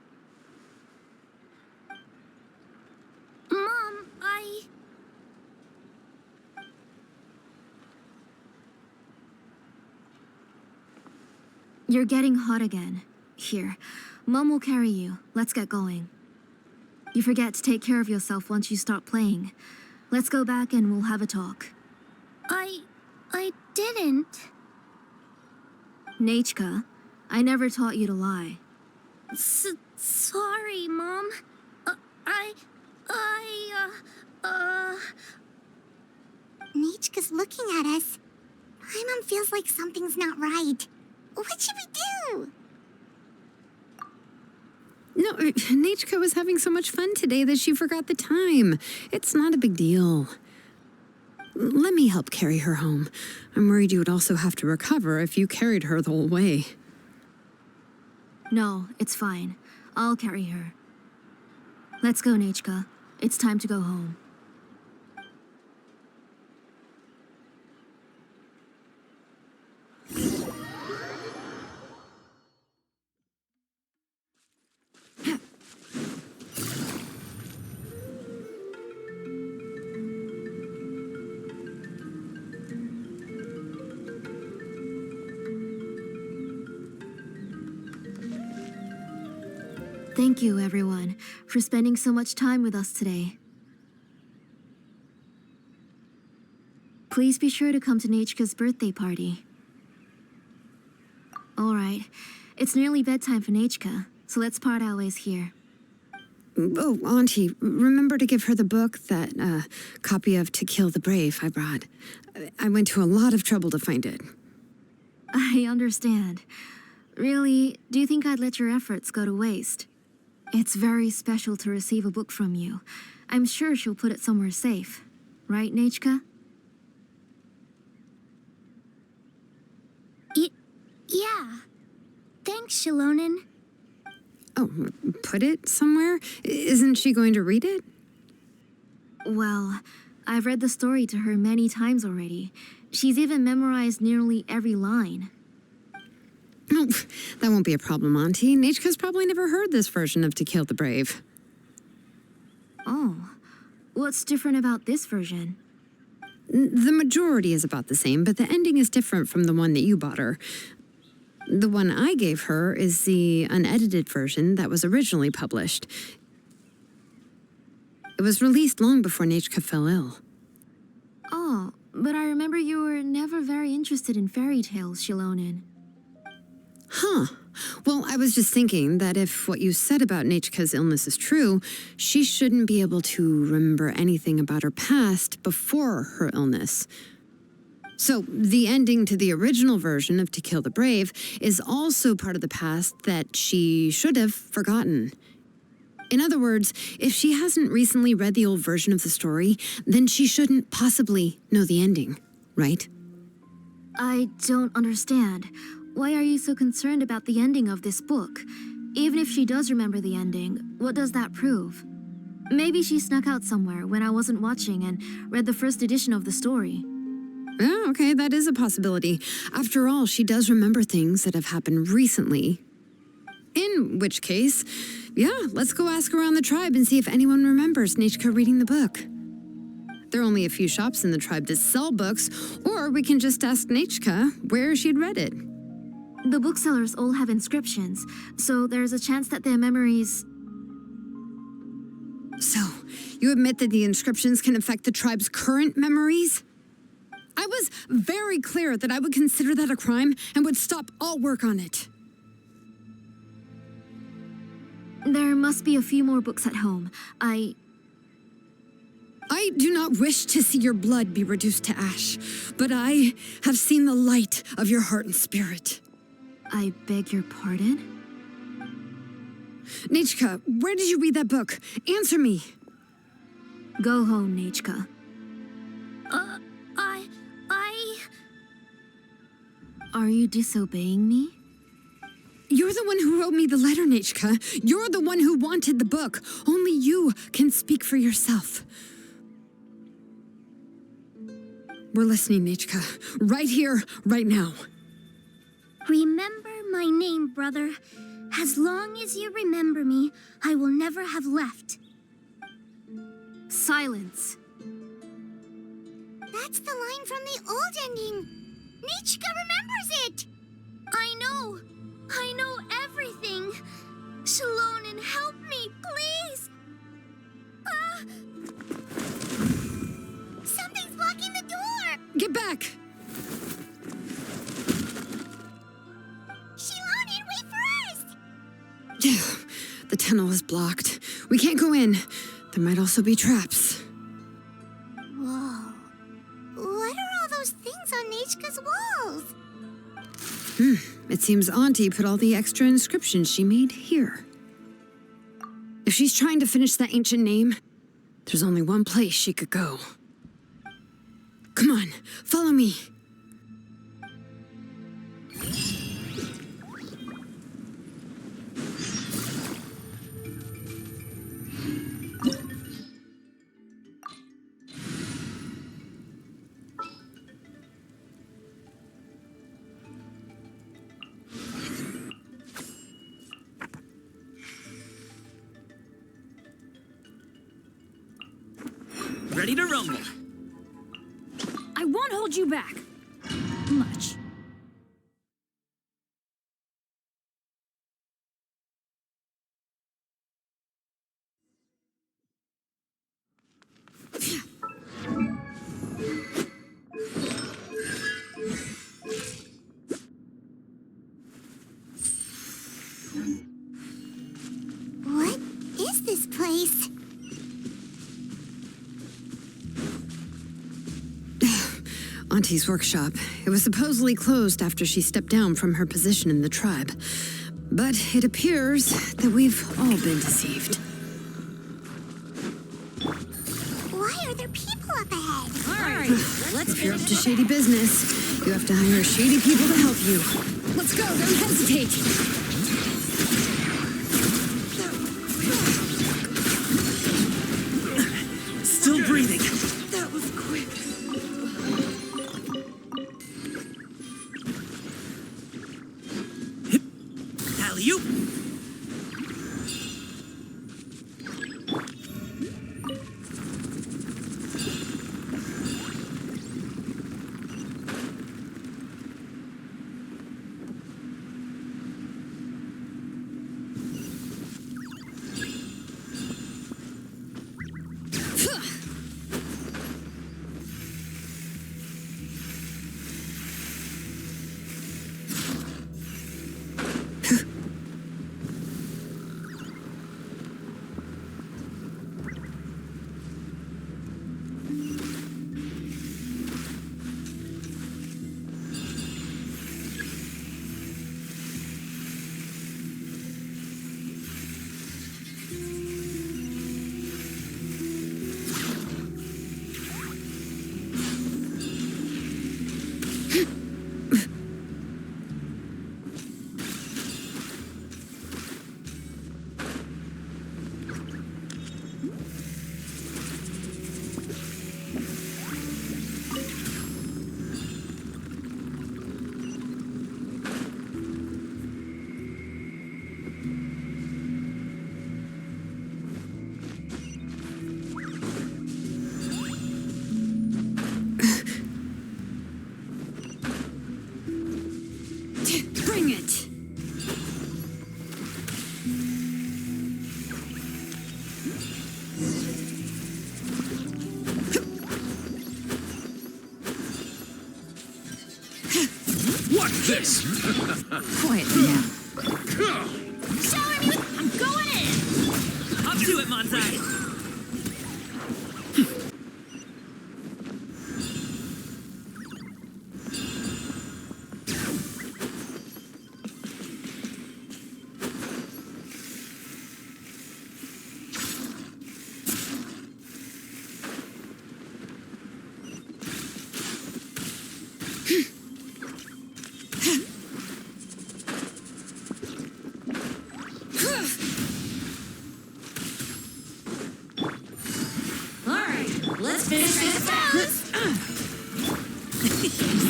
Mom, You're getting hot again. Here, Mom will carry you. Let's get going. You forget to take care of yourself once you start playing. Let's go back and we'll have a talk. I didn't. Nachka, I never taught you to lie. Sorry, Mom. Nichka's looking at us. Paimon feels like something's not right. What should we do? No, Nachka was having so much fun today that she forgot the time. It's not a big deal. Let me help carry her home. I'm worried you would also have to recover if you carried her the whole way. No, it's fine. I'll carry her. Let's go, Nachka. It's time to go home. Thank you, everyone, for spending so much time with us today. Please be sure to come to Nachka's birthday party. All right, it's nearly bedtime for Nachka, so let's part our ways here. Oh, Auntie, remember to give her the book, that copy of To Kill the Brave I brought. I went to a lot of trouble to find it. I understand. Really, do you think I'd let your efforts go to waste? It's very special to receive a book from you. I'm sure she'll put it somewhere safe. Right, Nachka? Yeah. Thanks, Xilonen. Oh, put it somewhere? Isn't she going to read it? Well, I've read the story to her many times already. She's even memorized nearly every line. Oh, that won't be a problem, Auntie. Nachka's probably never heard this version of To Kill the Brave. Oh, what's different about this version? The majority is about the same, but the ending is different from the one that you bought her. The one I gave her is the unedited version that was originally published. It was released long before Nachka fell ill. Oh, but I remember you were never very interested in fairy tales, Xilonen. Huh. Well, I was just thinking that if what you said about Nechka's illness is true, she shouldn't be able to remember anything about her past before her illness. So, the ending to the original version of To Kill the Brave is also part of the past that she should have forgotten. In other words, if she hasn't recently read the old version of the story, then she shouldn't possibly know the ending, right? I don't understand. Why are you so concerned about the ending of this book? Even if she does remember the ending, what does that prove? Maybe she snuck out somewhere when I wasn't watching and read the first edition of the story. Oh, okay, that is a possibility. After all, she does remember things that have happened recently. In which case, yeah, let's go ask around the tribe and see if anyone remembers Nechka reading the book. There are only a few shops in the tribe that sell books, or we can just ask Nechka where she'd read it. The booksellers all have inscriptions, so there's a chance that their memories... So, you admit that the inscriptions can affect the tribe's current memories? I was very clear that I would consider that a crime and would stop all work on it. There must be a few more books at home. I do not wish to see your blood be reduced to ash, but I have seen the light of your heart and spirit. I beg your pardon? Nechka, where did you read that book? Answer me. Go home, Nechka. Are you disobeying me? You're the one who wrote me the letter, Nechka. You're the one who wanted the book. Only you can speak for yourself. We're listening, Nechka. Right here, right now. Remember my name, brother. As long as you remember me, I will never have left. Silence. That's the line from the old ending. Nechka remembers it. I know everything. Xilonen, help me, please. Something's blocking the door. Get back! Xilonen, wait for us. The tunnel is blocked. We can't go in. There might also be traps. Whoa. What are all those things on Nechka's walls? It seems Auntie put all the extra inscriptions she made here. If she's trying to finish that ancient name, there's only one place she could go. Come on, follow me. Ready to rumble. I won't hold you back. Much. What is this place? Auntie's workshop. It was supposedly closed after she stepped down from her position in the tribe. But it appears that we've all been deceived. Why are there people up ahead? All right, If you're up to shady business, you have to hire shady people to help you. Let's go, don't hesitate. Still breathing. That was quick. Alley-oop. Bring it! Watch this! Quiet now. Shower me with... I'm going in! Up to it, Montai! Let's finish this out!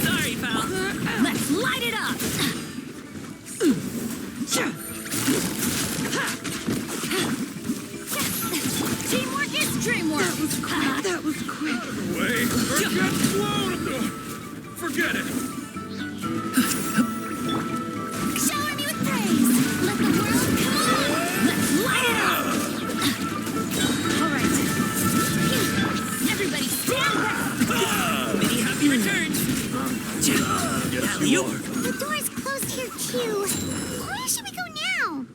Sorry, pal. Let's light it up! Teamwork is dreamwork! That was quick. Wait, or get blown! Forget it! Shower me with praise! Let the world come on! Let's light it up! All right. Everybody stand back! Many happy returns! Alley-oop! The door's closed here, Q. Where should we go now?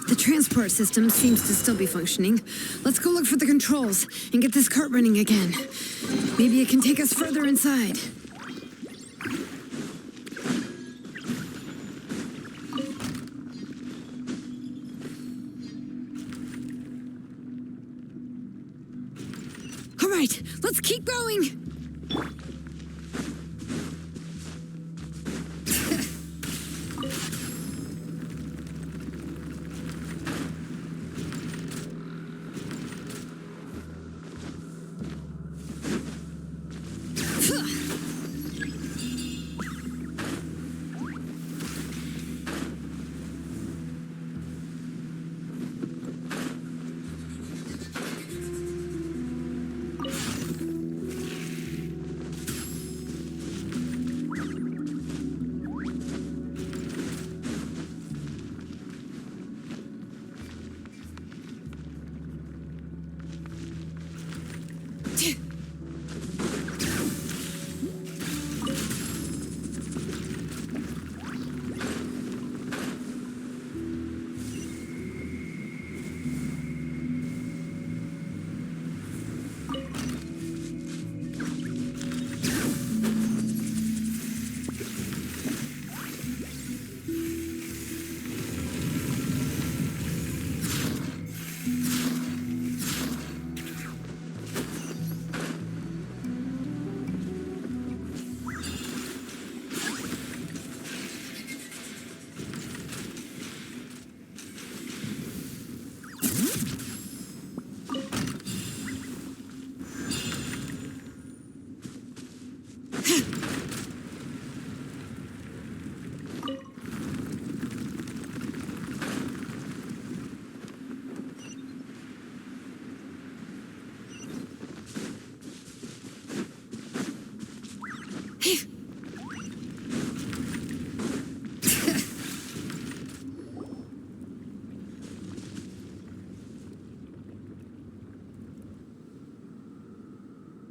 The transport system seems to still be functioning. Let's go look for the controls and get this cart running again. Maybe it can take us further inside. All right, let's keep going.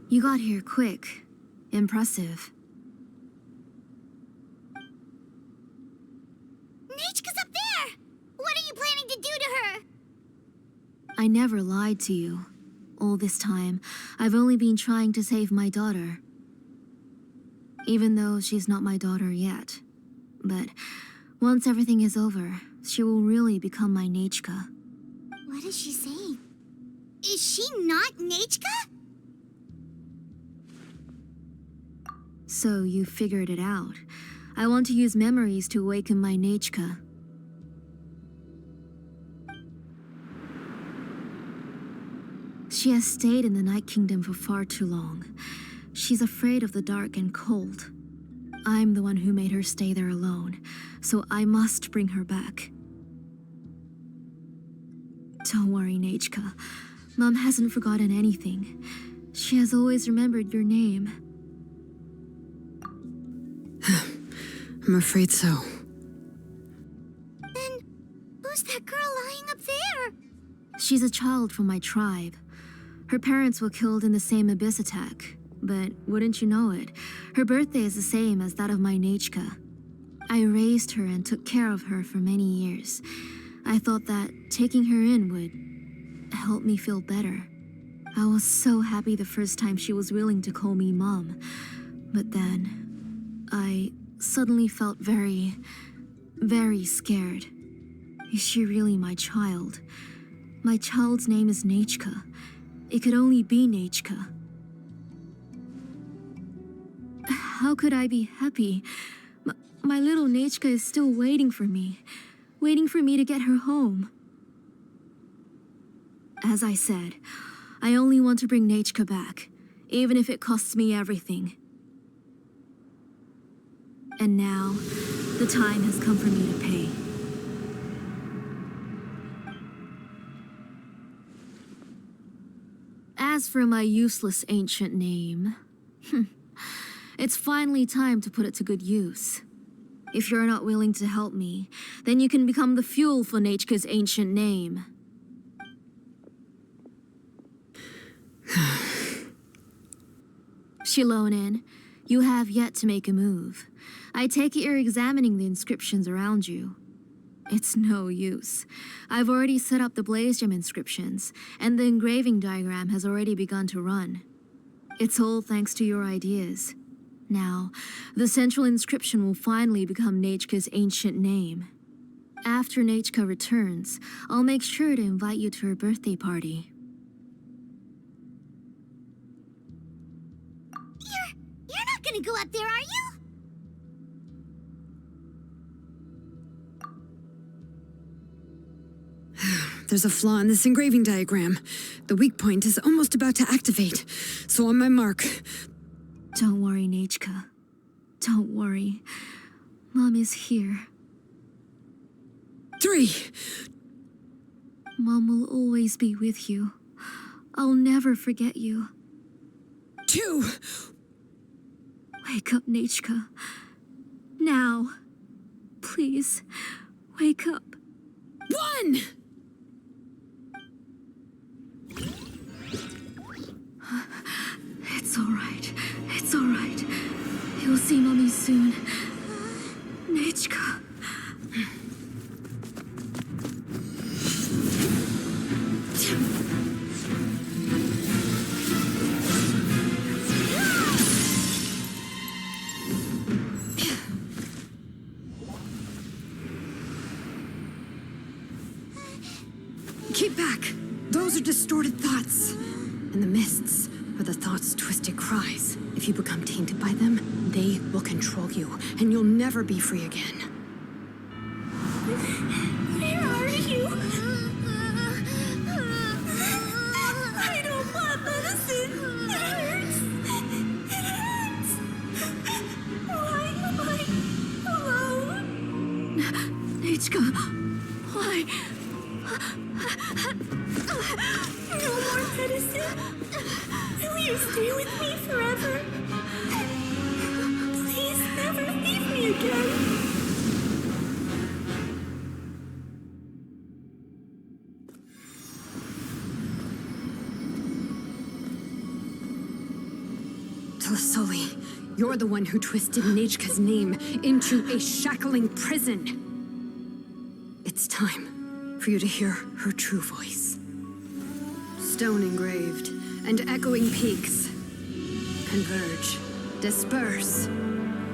You got here quick. Impressive. Nechka's up there! What are you planning to do to her? I never lied to you. All this time, I've only been trying to save my daughter. Even though she's not my daughter yet. But once everything is over, she will really become my Nechka. What is she saying? Is she not Nechka? So you figured it out. I want to use memories to awaken my Nechka. She has stayed in the Night Kingdom for far too long. She's afraid of the dark and cold. I'm the one who made her stay there alone, so I must bring her back. Don't worry, Nechka. Mom hasn't forgotten anything. She has always remembered your name. I'm afraid so. Then, who's that girl lying up there? She's a child from my tribe. Her parents were killed in the same abyss attack. But wouldn't you know it, her birthday is the same as that of my Nechka. I raised her and took care of her for many years. I thought that taking her in would help me feel better. I was so happy the first time she was willing to call me Mom. But then, I suddenly felt very, very scared. Is she really my child? My child's name is Nechka. It could only be Nechka. How could I be happy? My little Nechka is still waiting for me to get her home. As I said, I only want to bring Nechka back, even if it costs me everything. And now, the time has come for me to pay. As for my useless ancient name, it's finally time to put it to good use. If you're not willing to help me, then you can become the fuel for Nechka's ancient name. Xilonen, you have yet to make a move. I take it you're examining the inscriptions around you. It's no use. I've already set up the blaze gem inscriptions, and the engraving diagram has already begun to run. It's all thanks to your ideas. Now, the central inscription will finally become Nechka's ancient name. After Nechka returns, I'll make sure to invite you to her birthday party. You're not gonna go up there, are you? There's a flaw in this engraving diagram. The weak point is almost about to activate. So on my mark. Don't worry, Nechka. Don't worry. Mom is here. 3. Mom will always be with you. I'll never forget you. 2. Wake up, Nechka. Now. Please, wake up. 1. It's all right. It's all right. You'll see Mommy soon. Nechka. Keep back. Those are distorted thoughts. And the mists are the thoughts' twisted cries. If you become tainted by them, they will control you, and you'll never be free again. Where are you? I don't want medicine. It hurts. It hurts. Why am I alone? Nechka, why? No more medicine. Will you stay with me forever? Please never leave me again. Tlasoli, you're the one who twisted Nechka's name into a shackling prison. It's time for you to hear her true voice. Stone engraved and echoing peaks converge, disperse,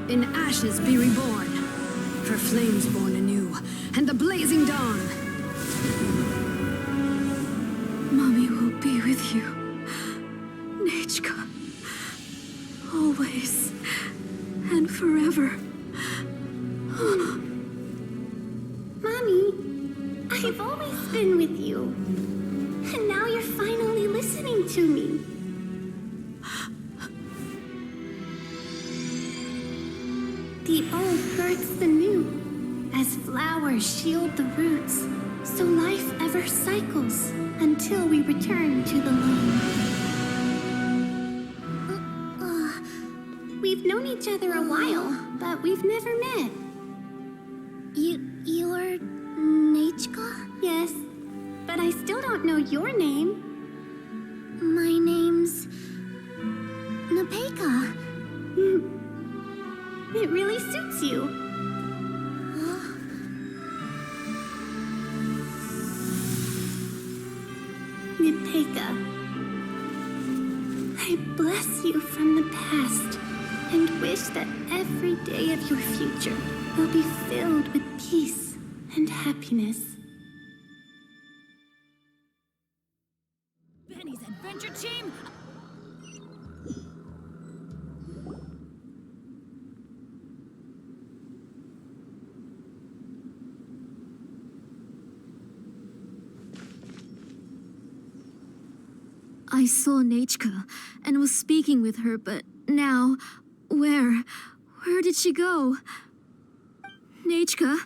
in ashes be reborn, for flames born anew, and the blazing dawn. Mommy will be with you. Nechka. always and forever. Mommy, I've always been with you. And now you're finally listening to me. The old hurts the new, as flowers shield the roots, so life ever cycles until we return to the loam. We've known each other a while, but we've never met. You're Nechka? Yes, but I still don't know your name. My name's Nepeka. It really suits you. Nepeka, I bless you from the past and wish that every day of your future will be filled with peace and happiness. Benny's adventure team. I saw Nechka and was speaking with her, but now, where did she go? Nechka?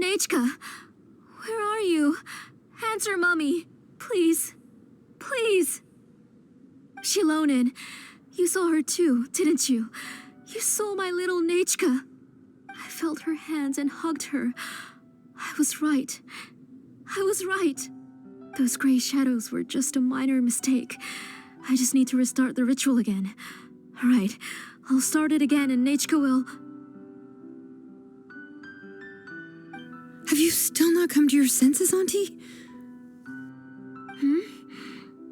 Nechka? Where are you? Answer, Mommy. Please. Please. Xilonen, you saw her too, didn't you? You saw my little Nechka. I felt her hands and hugged her. I was right. I was right. Those gray shadows were just a minor mistake. I just need to restart the ritual again. All right, I'll start it again and Nechka will... Have you still not come to your senses, Auntie?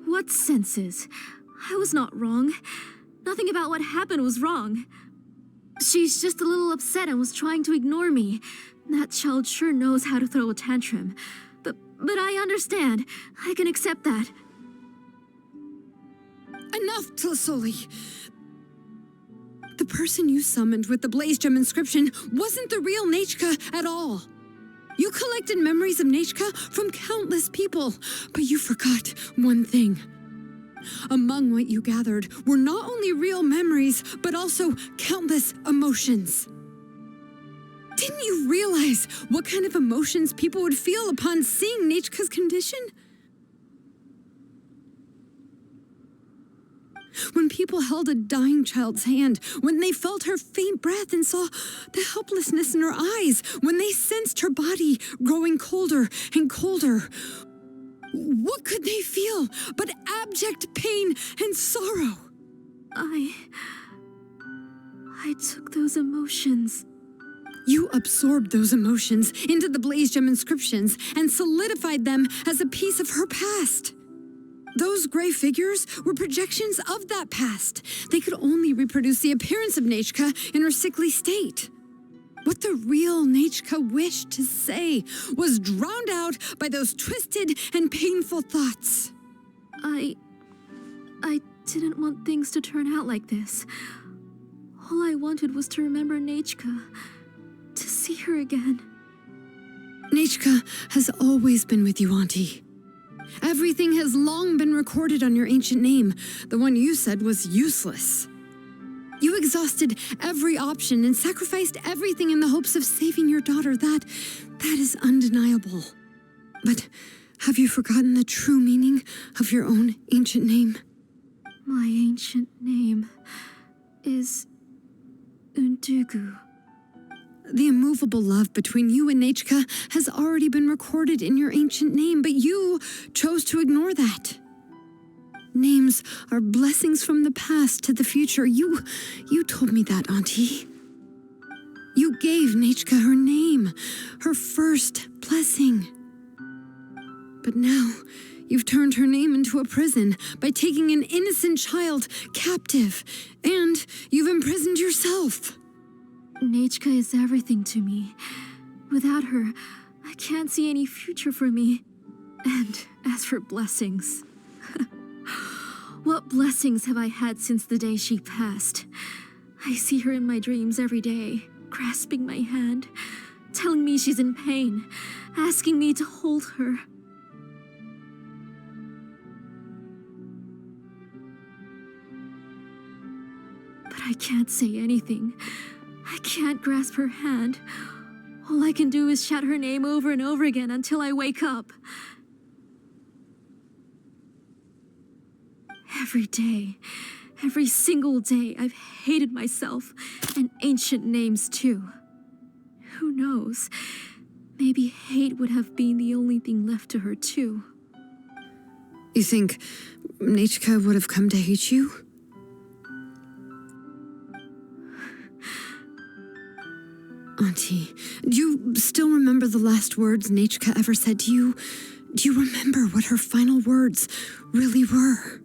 What senses? I was not wrong. Nothing about what happened was wrong. She's just a little upset and was trying to ignore me. That child sure knows how to throw a tantrum. But I understand. I can accept that. Enough, Tlasoli! The person you summoned with the Blaze Gem inscription wasn't the real Nechka at all. You collected memories of Nechka from countless people, but you forgot one thing. Among what you gathered were not only real memories, but also countless emotions. Didn't you realize what kind of emotions people would feel upon seeing Nechka's condition? When people held a dying child's hand, when they felt her faint breath and saw the helplessness in her eyes, when they sensed her body growing colder and colder, what could they feel but abject pain and sorrow? I took those emotions. You absorbed those emotions into the Blaze Gem inscriptions and solidified them as a piece of her past. Those gray figures were projections of that past. They could only reproduce the appearance of Nechka in her sickly state. What the real Nechka wished to say was drowned out by those twisted and painful thoughts. I didn't want things to turn out like this. All I wanted was to remember Nechka, to see her again. Nechka has always been with you, Auntie. Everything has long been recorded on your ancient name, the one you said was useless. You exhausted every option and sacrificed everything in the hopes of saving your daughter. That is undeniable. But have you forgotten the true meaning of your own ancient name? My ancient name is Undugu. The immovable love between you and Nechka has already been recorded in your ancient name, but you chose to ignore that. Names are blessings from the past to the future. You told me that, Auntie. You gave Nechka her name, her first blessing. But now, you've turned her name into a prison by taking an innocent child captive, and you've imprisoned yourself. Nechka is everything to me. Without her, I can't see any future for me. And as for blessings, What blessings have I had since the day she passed? I see her in my dreams every day, grasping my hand, telling me she's in pain, asking me to hold her. But I can't say anything. I can't grasp her hand. All I can do is shout her name over and over again until I wake up. Every day, every single day, I've hated myself, and ancient names too. Who knows? Maybe hate would have been the only thing left to her too. You think Nechka would have come to hate you? Auntie, do you still remember the last words Nechka ever said to you? Do you remember what her final words really were?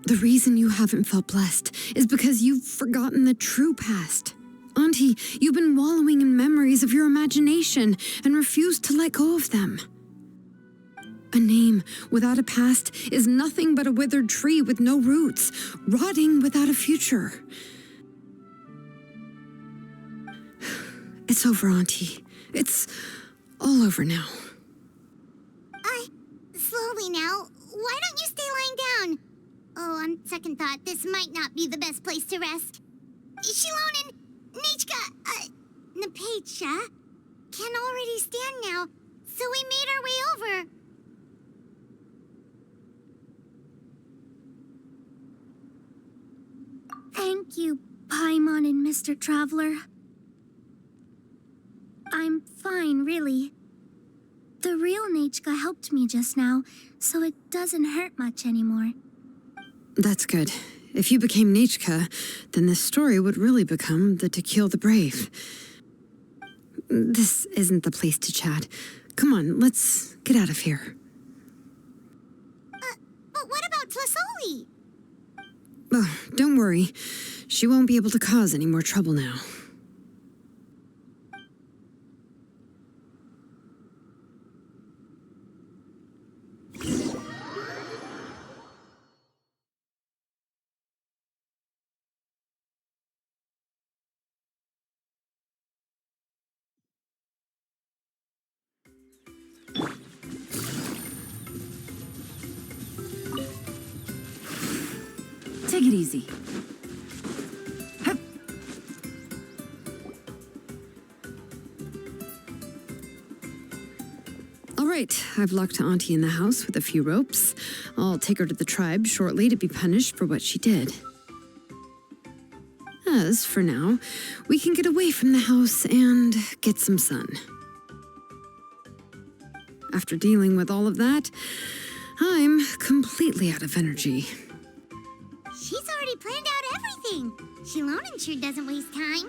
The reason you haven't felt blessed is because you've forgotten the true past. Auntie, you've been wallowing in memories of your imagination and refused to let go of them. A name without a past is nothing but a withered tree with no roots, rotting without a future. It's over, Auntie. It's all over now. Slowly now. Why don't you stay lying down? Oh, on second thought, this might not be the best place to rest. Xilonen, Nechka, Napecha can already stand now, so we made our way over. Thank you, Paimon and Mr. Traveler. I'm fine, really. The real Nechka helped me just now, so it doesn't hurt much anymore. That's good. If you became Nechka, then this story would really become the To Kill the Brave. This isn't the place to chat. Come on, let's get out of here. But what about Tlasoli? Oh, don't worry. She won't be able to cause any more trouble now. Take it easy. Hup. All right, I've locked Auntie in the house with a few ropes. I'll take her to the tribe shortly to be punished for what she did. As for now, we can get away from the house and get some sun. After dealing with all of that, I'm completely out of energy. She's already planned out everything. Xilonen sure doesn't waste time.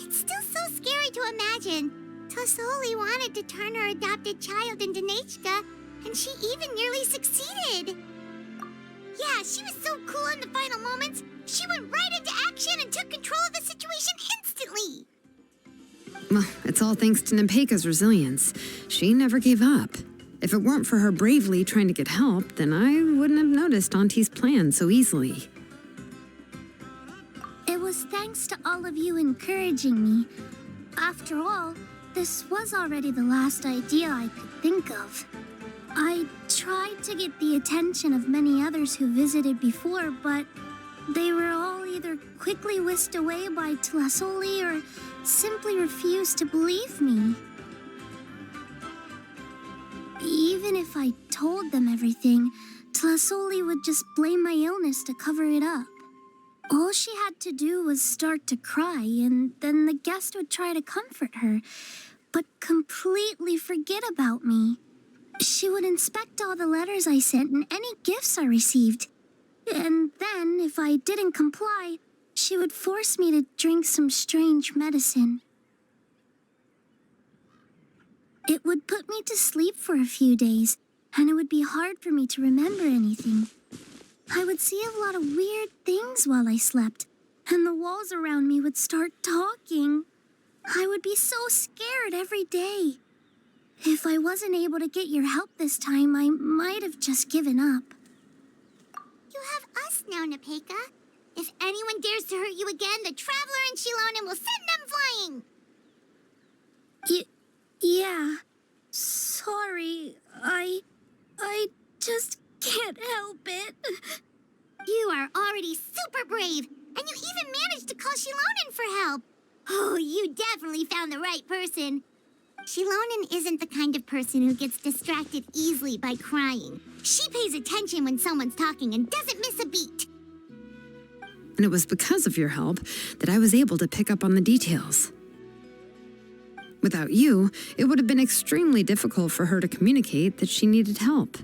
It's still so scary to imagine. Tlasoli wanted to turn her adopted child into Nechka, and she even nearly succeeded. Yeah, she was so cool in the final moments. She went right into action and took control of the situation instantly. Well, it's all thanks to Nempeka's resilience. She never gave up. If it weren't for her bravely trying to get help, then I wouldn't have noticed Auntie's plan so easily. It was thanks to all of you encouraging me. After all, this was already the last idea I could think of. I tried to get the attention of many others who visited before, but they were all either quickly whisked away by Tlasoli or simply refused to believe me. Even if I told them everything, Tlasoli would just blame my illness to cover it up. All she had to do was start to cry, and then the guest would try to comfort her, but completely forget about me. She would inspect all the letters I sent and any gifts I received. And then, if I didn't comply, she would force me to drink some strange medicine. It would put me to sleep for a few days, and it would be hard for me to remember anything. I would see a lot of weird things while I slept, and the walls around me would start talking. I would be so scared every day. If I wasn't able to get your help this time, I might have just given up. You have us now, Nepeka. If anyone dares to hurt you again, the Traveler and Xilonen will send them flying! Yeah. Sorry. I just can't help it. You are already super brave, and you even managed to call Xilonen for help. Oh, you definitely found the right person. Xilonen isn't the kind of person who gets distracted easily by crying. She pays attention when someone's talking and doesn't miss a beat. And it was because of your help that I was able to pick up on the details. Without you, it would have been extremely difficult for her to communicate that she needed help.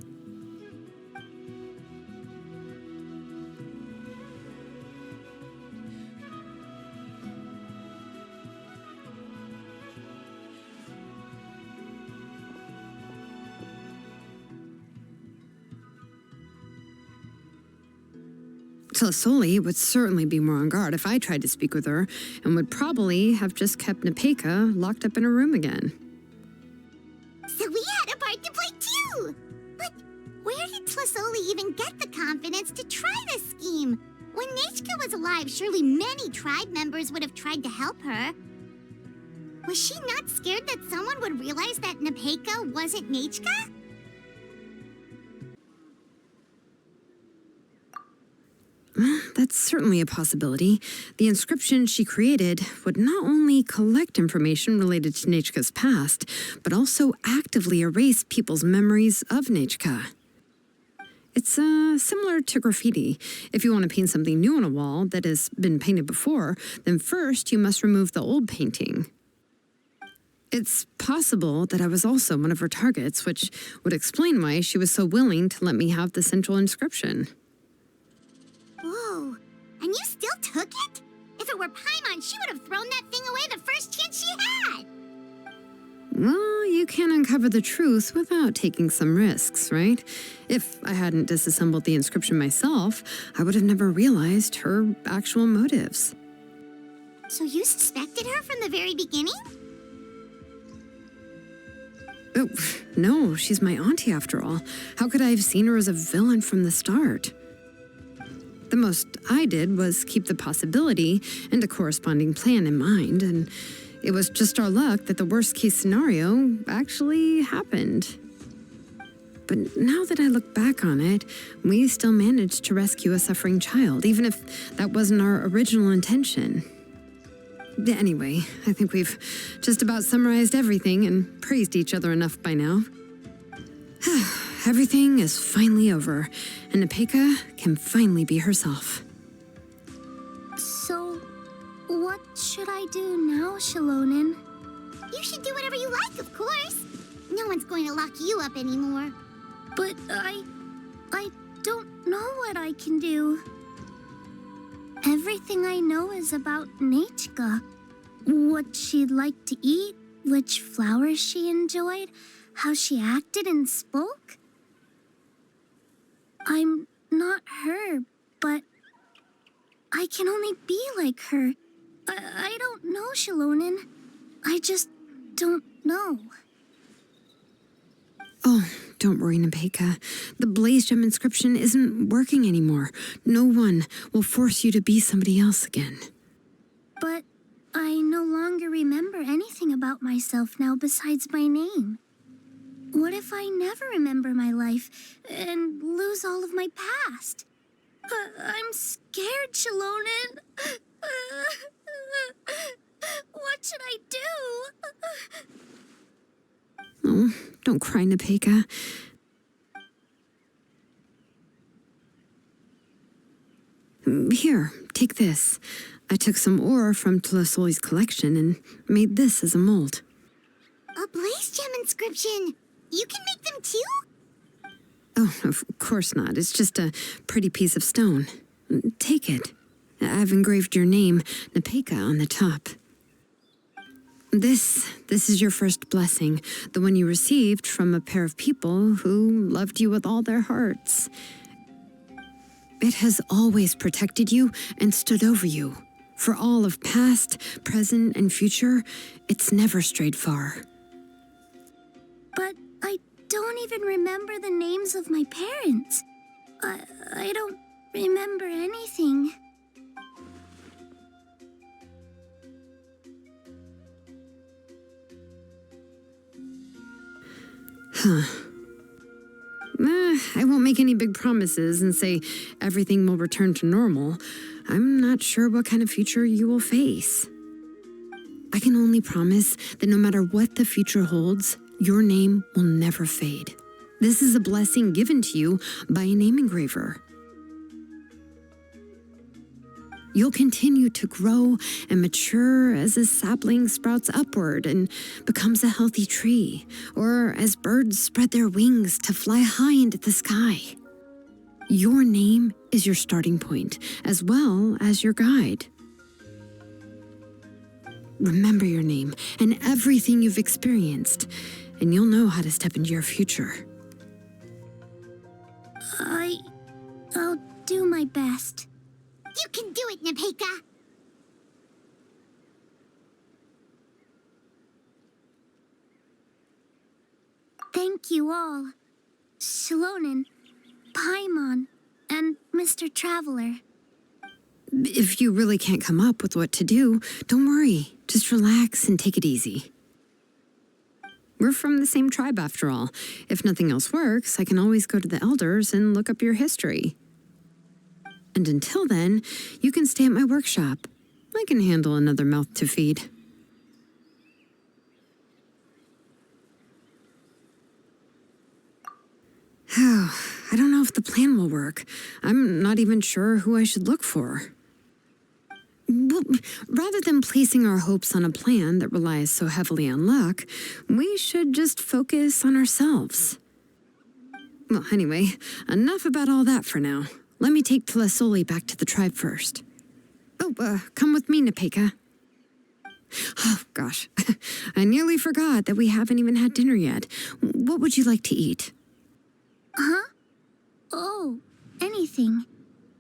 Tlasoli would certainly be more on guard if I tried to speak with her, and would probably have just kept Nepeka locked up in a room again. So we had a part to play too! But where did Tlasoli even get the confidence to try this scheme? When Nechka was alive, surely many tribe members would have tried to help her. Was she not scared that someone would realize that Nepeka wasn't Nechka? That's certainly a possibility. The inscription she created would not only collect information related to Nechka's past, but also actively erase people's memories of Nechka. It's similar to graffiti. If you want to paint something new on a wall that has been painted before, then first you must remove the old painting. It's possible that I was also one of her targets, which would explain why she was so willing to let me have the central inscription. Whoa, and you still took it? If it were Paimon, she would have thrown that thing away the first chance she had! Well, you can't uncover the truth without taking some risks, right? If I hadn't disassembled the inscription myself, I would have never realized her actual motives. So you suspected her from the very beginning? Oh, no, she's my auntie after all. How could I have seen her as a villain from the start? The most I did was keep the possibility and a corresponding plan in mind, and it was just our luck that the worst-case scenario actually happened. But now that I look back on it, we still managed to rescue a suffering child, even if that wasn't our original intention. Anyway, I think we've just about summarized everything and praised each other enough by now. Everything is finally over, and Nepeka can finally be herself. So, what should I do now, Xilonen? You should do whatever you like, of course. No one's going to lock you up anymore. But I don't know what I can do. Everything I know is about Nechka. What she'd like to eat, which flowers she enjoyed, how she acted and spoke. I'm not her, but I can only be like her. I don't know, Xilonen. I just don't know. Oh, don't worry, Nepeka. The Blaze Gem inscription isn't working anymore. No one will force you to be somebody else again. But I no longer remember anything about myself now besides my name. What if I never remember my life and lose all of my past? I'm scared, Xilonen. What should I do? Oh, don't cry, Nepeka. Here, take this. I took some ore from Tlasoli's collection and made this as a mold. A Blaze Gem inscription! You can make them too? Oh, of course not. It's just a pretty piece of stone. Take it. I've engraved your name, Nepeka, on the top. This is your first blessing, the one you received from a pair of people who loved you with all their hearts. It has always protected you and stood over you, For all of past, present, and future, it's never strayed far. But I don't even remember the names of my parents. I don't remember anything. I won't make any big promises and say everything will return to normal. I'm not sure what kind of future you will face. I can only promise that no matter what the future holds, your name will never fade. This is a blessing given to you by a name engraver. You'll continue to grow and mature as a sapling sprouts upward and becomes a healthy tree, or as birds spread their wings to fly high into the sky. Your name is your starting point, as well as your guide. Remember your name and everything you've experienced, and you'll know how to step into your future. I'll do my best. You can do it, Nepeka! Thank you all. Xilonen, Paimon, and Mr. Traveler. If you really can't come up with what to do, don't worry. Just relax and take it easy. We're from the same tribe after all. If nothing else works, I can always go to the elders and look up your history. And until then, you can stay at my workshop. I can handle another mouth to feed. Oh, I don't know if the plan will work. I'm not even sure who I should look for. Well, rather than placing our hopes on a plan that relies so heavily on luck, we should just focus on ourselves. Well, anyway, enough about all that for now. Let me take Tlasoli back to the tribe first. Oh, come with me, Nepeka. Oh, gosh. I nearly forgot that we haven't even had dinner yet. What would you like to eat? Huh? Oh, anything.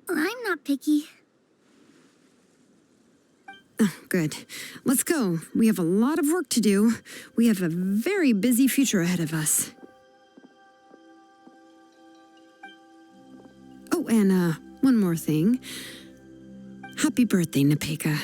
I'm not picky. Oh, good. Let's go. We have a lot of work to do. We have a very busy future ahead of us. Oh, and one more thing. Happy birthday, Nepeka.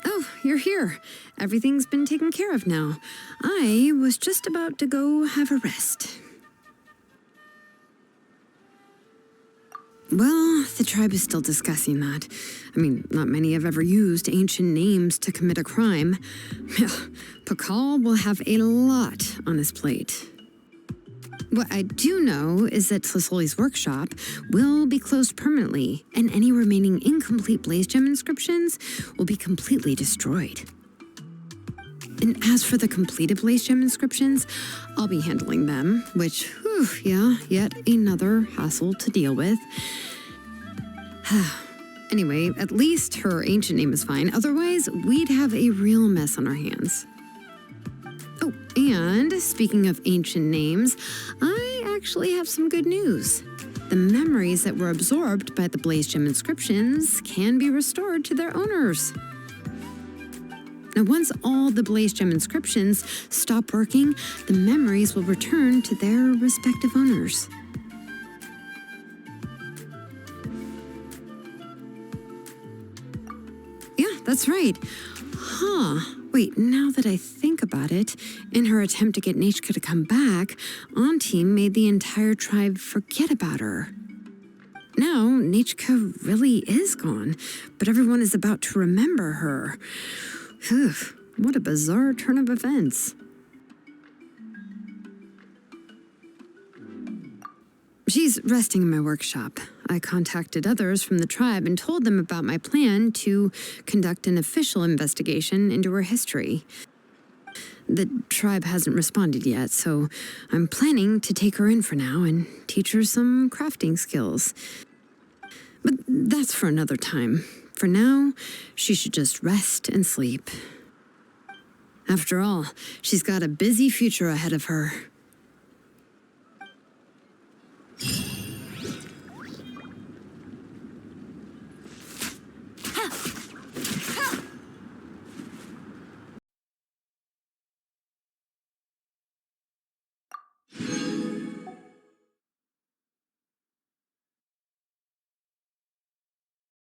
Oh, you're here. Everything's been taken care of now. I was just about to go have a rest. Well, the tribe is still discussing that. I mean, not many have ever used ancient names to commit a crime. Pakal will have a lot on his plate. What I do know is that Tlasoli's workshop will be closed permanently, and any remaining incomplete blaze gem inscriptions will be completely destroyed. And as for the completed blaze gem inscriptions, I'll be handling them, which, yet another hassle to deal with. Anyway, at least her ancient name is fine. Otherwise, we'd have a real mess on our hands. Oh, and speaking of ancient names, I actually have some good news. The memories that were absorbed by the Blaze Gem inscriptions can be restored to their owners. Now, once all the Blaze Gem inscriptions stop working, the memories will return to their respective owners. Yeah, that's right. Wait, now that I think about it, in her attempt to get Nechka to come back, Auntie made the entire tribe forget about her. Now, Nechka really is gone, but everyone is about to remember her. Phew, what a bizarre turn of events. She's resting in my workshop. I contacted others from the tribe and told them about my plan to conduct an official investigation into her history. The tribe hasn't responded yet, so I'm planning to take her in for now and teach her some crafting skills. But that's for another time. For now, she should just rest and sleep. After all, she's got a busy future ahead of her.